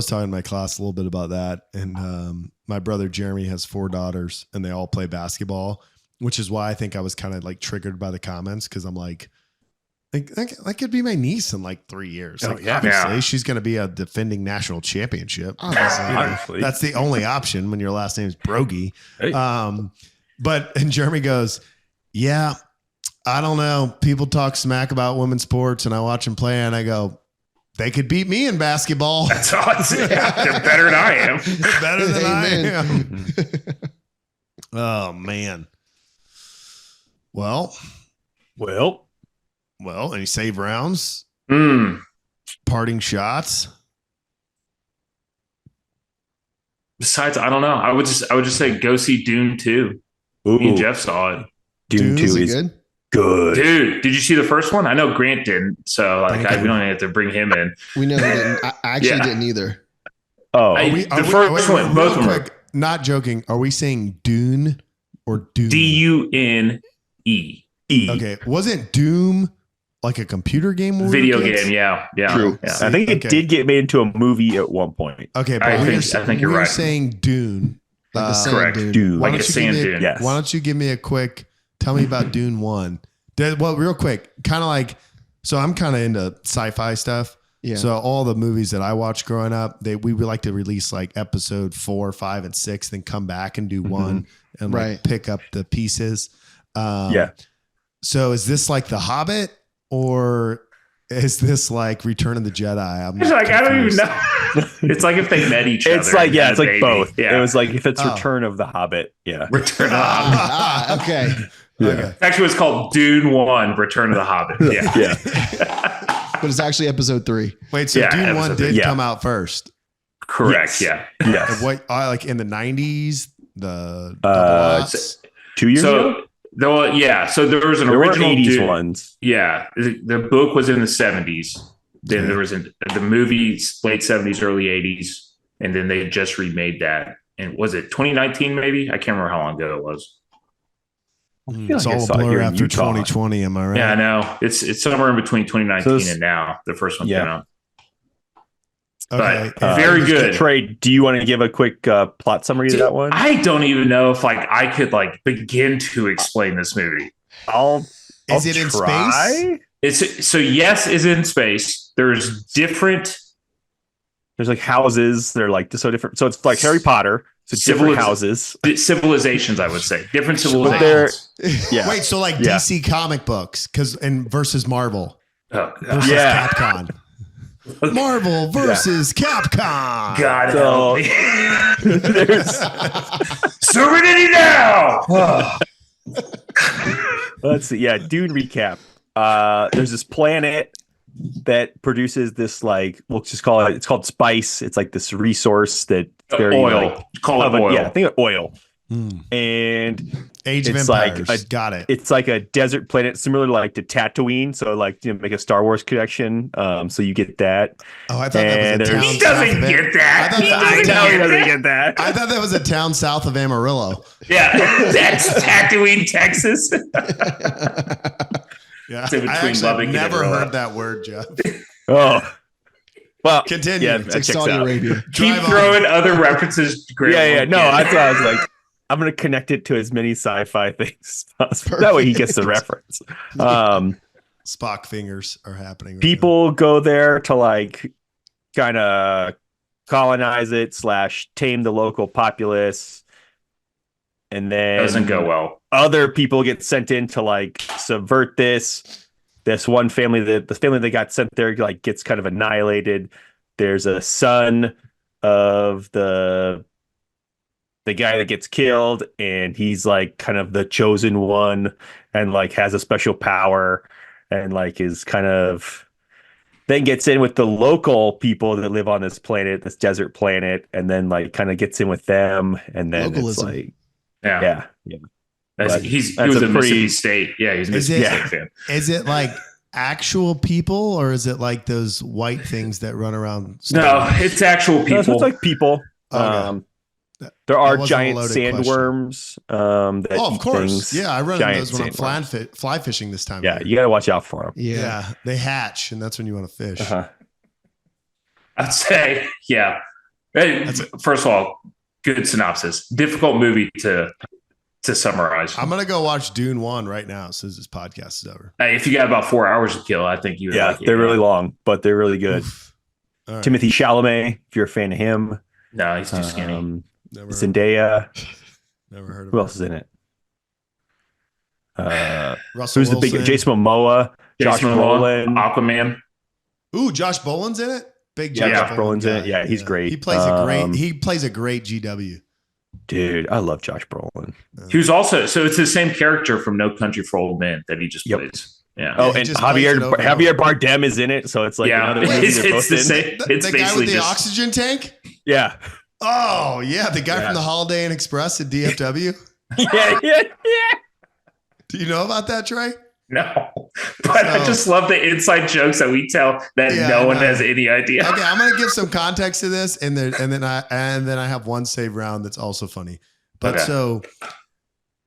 talking to my class a little bit about that. And my brother Jeremy has 4 daughters and they all play basketball, which is why I think I was kind of like triggered by the comments. Cause I'm like that could be my niece in like 3 years. Like, obviously she's going to be a defending national championship. Honestly. That's the only option when your last name is Broggi. Hey. And Jeremy goes, yeah, I don't know. People talk smack about women's sports and I watch them play and I go, they could beat me in basketball. That's awesome. Yeah, they're better than I am. They're better than I am. Oh man. Well, any save rounds? Parting shots? Besides, I don't know. I would just say go see Dune 2. Me and Jeff saw it. Dune 2 is good. Dude, did you see the first one? I know Grant didn't, so we don't even have to bring him in. We never didn't. I actually didn't either. Oh, First one, both of them. Not joking. Are we saying Dune or Doom? Dune. Okay. Wasn't Doom like a computer game? Video game, yeah. True. Yeah. I think it did get made into a movie at one point. Okay, but I think you're right. We're saying Dune. Like a sand correct. dune. Dune. Like a sand dune. Yes. Why don't you give me a quick, tell me about Dune 1. Well, real quick, kind of like, so I'm kind of into sci-fi stuff. Yeah. So all the movies that I watched growing up, we would like to release like episode 4, 5, and 6, then come back and do one and like pick up the pieces. So is this like The Hobbit or is this like Return of the Jedi? It's like, I don't even know. It's like if they met each other. It's like, it's like baby. both. Yeah. It was like if it's Return of the Hobbit. Yeah. Return of the Hobbit. Okay. Okay. Actually, it's called Dune 1, Return of the Hobbit. Yeah. Yeah. But it's actually episode 3. Wait, so Dune 1 did come out first? Correct. Yes. Yeah. Yes. What, like in the 90s? The double aughts? 2 years ago? So there was an There were original 80s Dune. ones. Yeah. The book was in the 70s. Then there was the movie, late 70s, early 80s. And then they just remade that. And was it 2019 maybe? I can't remember how long ago it was. It's like I all a saw it here blur in after Utah. 2020. Am I right? Yeah, I know. It's somewhere in between 2019 So and now. The first one Yeah. came out. Okay. But very good. Trey, do you want to give a quick plot summary to that one? I don't even know if like I could like begin to explain this movie. Is it in space? Yes, is in space. There's different There's like houses. They're like so different. So it's like Harry Potter. So different houses. civilizations, I would say. Different But they're civilizations. yeah. Wait, so like DC comic books versus Marvel Oh, versus Yeah. Capcom. Marvel versus Capcom. God So- help me. There's Serenity now. let's see. Yeah, Dune recap. There's this planet that produces this like we'll just call it. It's called spice. It's like this resource that very Oil. like Call it oil. Yeah, I think of oil. Hmm. And Age of It's like Empires. Got it. it's like a desert planet, similar to like to Tatooine. So like make a Star Wars connection. So you get that. Oh, I thought that was a and town. He south doesn't of get that. I He thought that was doesn't a town- get that. that. I thought that was a town south of Amarillo. Yeah, that's Tatooine, Texas. Yeah, It's in between I actually Lubbock and never Amarillo. heard that word, Jeff. Oh, well, Continue. yeah, It's that Like checks Saudi out. Arabia. Keep Drive on. throwing other references. Grant Yeah. won't No, get. that's why I was like, I'm gonna connect it to as many sci-fi things as possible. That way he gets the reference. Spock fingers are happening. Right People go there to like kind of colonize it / tame the local populace, and then Doesn't go well. other people get sent in to like subvert this. This one family, the family that got sent there, like gets kind of annihilated. There's a son of the guy that gets killed, and he's like kind of the chosen one, and like has a special power, and like is kind of then gets in with the local people that live on this planet, this desert planet, and then like kind of gets in with them, and then Localism. it's like Yeah. But He that's was a a pretty- Mississippi State. Yeah, he's a Is Mississippi it- State fan. Is it like actual people or is it like those white things that run around? No, it's actual No, so people. it's like people. Okay. There are wasn't a giant loaded question. sandworms. That Oh, of eat course. things. Yeah, I run into Giant those when I'm sandworms. fly fishing this time. Yeah, of you year. got to watch out for them. Yeah. They hatch, and that's when you want to fish. Uh-huh. I'd say, yeah. Hey, first of all, good synopsis. Difficult movie to summarize. I'm gonna go watch Dune 1 right now as soon as this podcast is over. Hey, if you got about 4 hours to kill, I think you would Yeah, like it. they're really long, but they're really good. Oof. All right. Timothy Chalamet, if you're a fan of him. No, he's too skinny. Never, Zendaya. never heard of Who him. else is in it? Russell Who's the Wilson. big Jason Momoa, Josh Jason Momoa, Brolin. Aquaman. Ooh, Josh Bolin's in it. Big Yeah, Josh Josh Brolin's in it. guy. Yeah, he's great. He plays a great GW. Dude, I love Josh Brolin. He was also, so it's the same character from No Country for Old Men that he just Yep. plays. Yeah. Oh, he and just plays it over and Javier Bardem is in it, so it's like yeah. another movie It's, they're it's both the in. same. It's the guy basically with the just. oxygen tank. Yeah. Oh yeah, the guy Yeah. from the Holiday Inn Express at DFW. yeah. Do you know about that, Trey? No. But I So- just love the inside jokes that we tell that Yeah, no I one know. has any idea. Okay, I'm gonna give some context to this, and then I have one save round that's also funny. But Okay. so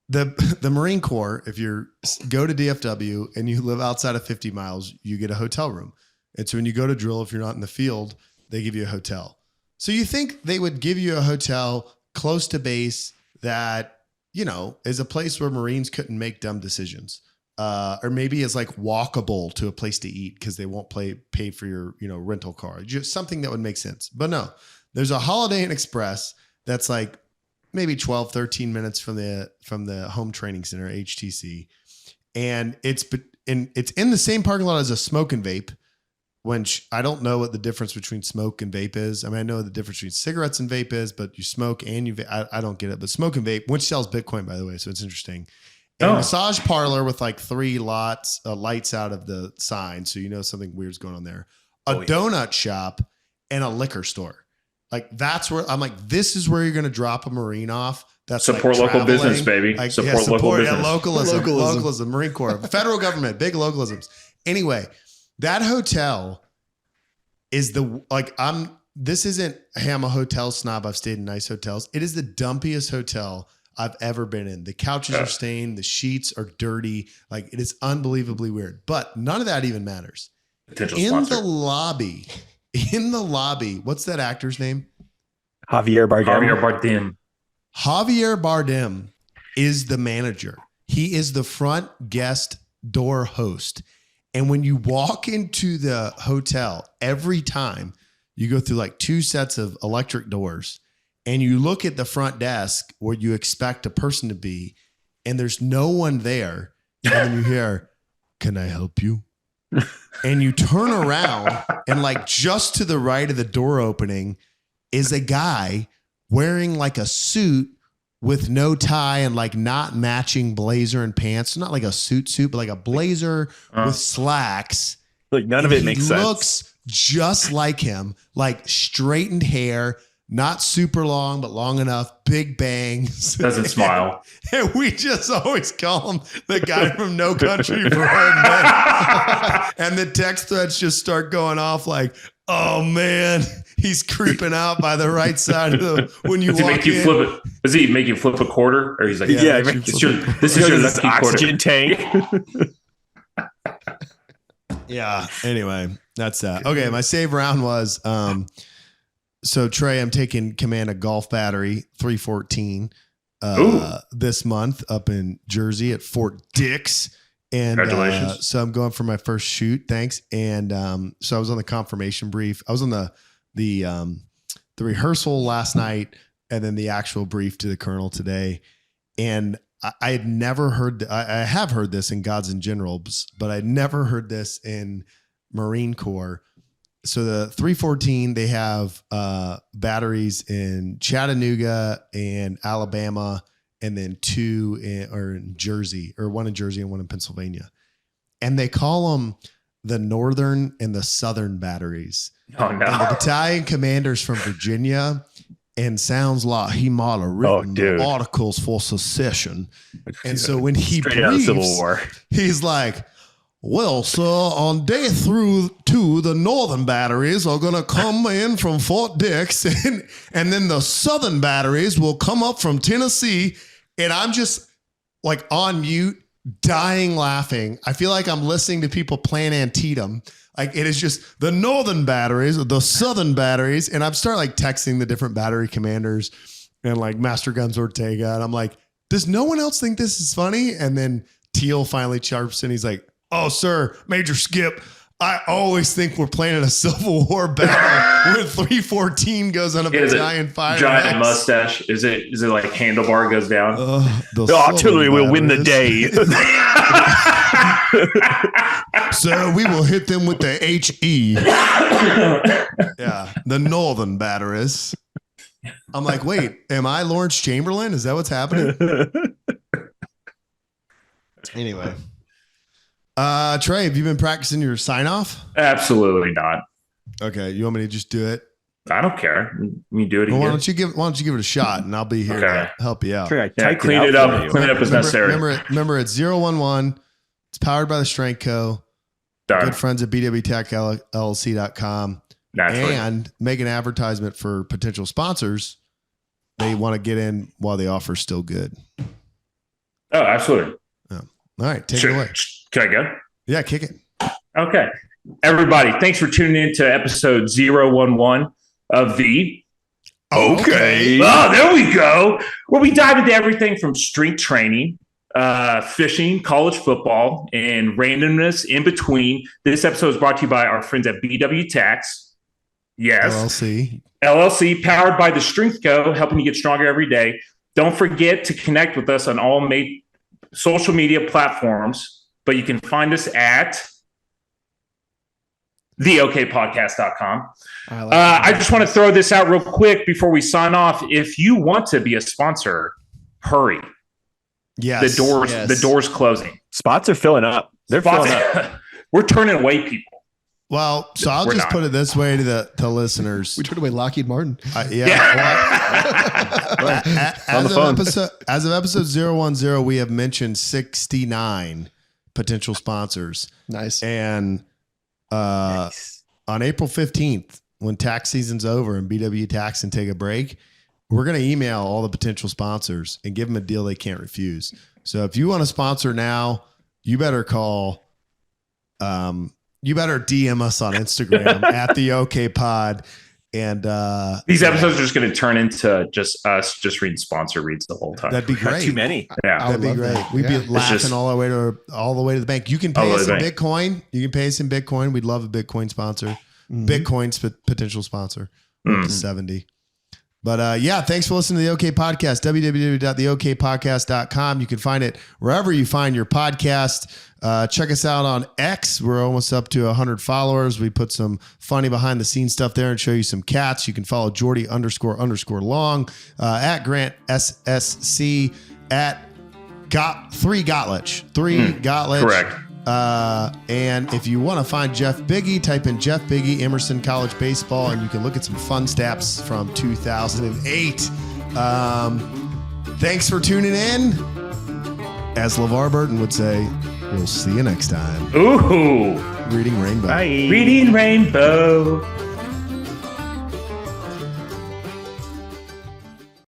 the Marine Corps, if you go to DFW and you live outside of 50 miles, you get a hotel room. And so when you go to drill, if you're not in the field, they give you a hotel. So you think they would give you a hotel close to base that, you know, is a place where Marines couldn't make dumb decisions. or maybe it's like walkable to a place to eat because they won't pay for your, rental car. Just something that would make sense. But no, there's a Holiday Inn Express that's like maybe 12, 13 minutes from the home training center, HTC. And it's in the same parking lot as a smoke and vape, which I don't know what the difference between smoke and vape is. I mean, I know the difference between cigarettes and vape is, but you smoke and you vape. I don't get it. But smoke and vape, which sells Bitcoin, by the way, so it's interesting. And a massage parlor with like 3 lights out of the sign, so you know something weird's going on there. A donut shop and a liquor store. Like that's where I'm like, this is where you're going to drop a Marine off. That's support like local business, baby. Support local business. Yeah, localism, Marine Corps, federal government, big localisms. Anyway, that hotel is this isn't, hey, I'm a hotel snob. I've stayed in nice hotels. It is the dumpiest hotel I've ever been in. The couches are stained. The sheets are dirty. Like it is unbelievably weird, but none of that even matters. Potential in sponsor. the lobby, what's that actor's name? Javier Bardem. Javier Bardem is the manager. He is the front guest door host. And when you walk into the hotel, every time you go through like 2 sets of electric doors and you look at the front desk where you expect a person to be, and there's no one there. And then you hear, "Can I help you?" And you turn around and like just to the right of the door opening is a guy wearing like a suit with no tie and like not matching blazer and pants. Not like a suit, but like a blazer with slacks. Like none of it makes sense. Looks just like him, like straightened hair, not super long, but long enough, big bangs. Doesn't smile. And we just always call him the guy from No Country for Old Men. And the text threads just start going off like, "Oh man, he's creeping out by the right side of the when you walk in." Flip it? Does he make you flip a quarter? Or he's like, this is your oxygen tank. Yeah. Anyway, that's that. Okay, my save round was so Trey, I'm taking command of Golf Battery 314 this month up in Jersey at Fort Dix. And congratulations. So I'm going for my first shoot. Thanks. And so I was on the confirmation brief. I was on the rehearsal last night and then the actual brief to the colonel today. And I had never heard, I have heard this in Gods and Generals, but I'd never heard this in Marine Corps. So the 314, they have batteries in Chattanooga and Alabama, and then 2 in Jersey, or 1 in Jersey and 1 in Pennsylvania. And they call them the Northern and the Southern batteries. Oh, no. And the battalion commander's from Virginia, and sounds like he might have written articles for secession. And so when he briefs, Civil War, he's like, "Well, sir, on day 2, the northern batteries are going to come in from Fort Dix, and then the southern batteries will come up from Tennessee." And I'm just like on mute, dying laughing. I feel like I'm listening to people playing Antietam. Like it is just the northern batteries, the southern batteries. And I'm starting like texting the different battery commanders and like Master Guns Ortega. And I'm like, does no one else think this is funny? And then Teal finally chirps in. He's like, "Oh, sir, Major Skip, I always think we're playing in a Civil War battle where 314 goes on a battalion fire. Giant mustache. Is it like handlebar goes down? The artillery will win the day. So we will hit them with the HE. Yeah, the northern batteries. I'm like, wait, am I Lawrence Chamberlain? Is that what's happening? Anyway. Trey, have you been practicing your sign off? Absolutely not. Okay, you want me to just do it? I don't care. You do it again. Well, why don't you give it a shot, and I'll be here to help you out. Trey, clean it up. Clean it up as necessary. Remember, it's 011. It's powered by the Strength Co. Done. Good friends at bwtechllc.com. Naturally. And make an advertisement for potential sponsors. They want to get in while the offer's still good. Oh, absolutely. Oh. All right, take it away. Can I go? Yeah, kick it. Okay. Everybody, thanks for tuning in to episode 011 of the Okay. Oh, there we go. Where we dive into everything from strength training, fishing, college football, and randomness in between. This episode is brought to you by our friends at BW Tax. Yes. LLC, powered by the Strength Co., helping you get stronger every day. Don't forget to connect with us on all social media platforms, but you can find us at theokpodcast.com. I just want to throw this out real quick before we sign off. If you want to be a sponsor, hurry. Yes. The door's closing. Spots are filling up. Filling up. We're turning away people. Well, so I'll just put it this way to the listeners. We turned away Lockheed Martin. As of episode 010, we have mentioned 69 potential sponsors. Nice. And on April 15th, when tax season's over and BW Tax and take a break, we're going to email all the potential sponsors and give them a deal they can't refuse. So if you want to sponsor now, you better call, you better DM us on Instagram at the OK Pod. And these episodes are just going to turn into just us just reading sponsor reads the whole time. That'd be great. Too many. Yeah, that'd be great. We'd be laughing all the way to the bank. You can pay us in Bitcoin. You can pay us in Bitcoin. We'd love a Bitcoin sponsor. Bitcoin's potential sponsor. 70. But thanks for listening to the OK Podcast. www.theokpodcast.com. You can find it wherever you find your podcast. Check us out on X. We're almost up to 100 followers. We put some funny behind the scenes stuff there and show you some cats. You can follow Jordy __long at Grant SSC at Gottlich. Gottlich. Correct. And if you want to find Jeff Biggie, type in Jeff Biggie, Emerson College Baseball, and you can look at some fun stats from 2008. Thanks for tuning in. As LeVar Burton would say, we'll see you next time. Ooh. Reading Rainbow. Bye. Reading Rainbow.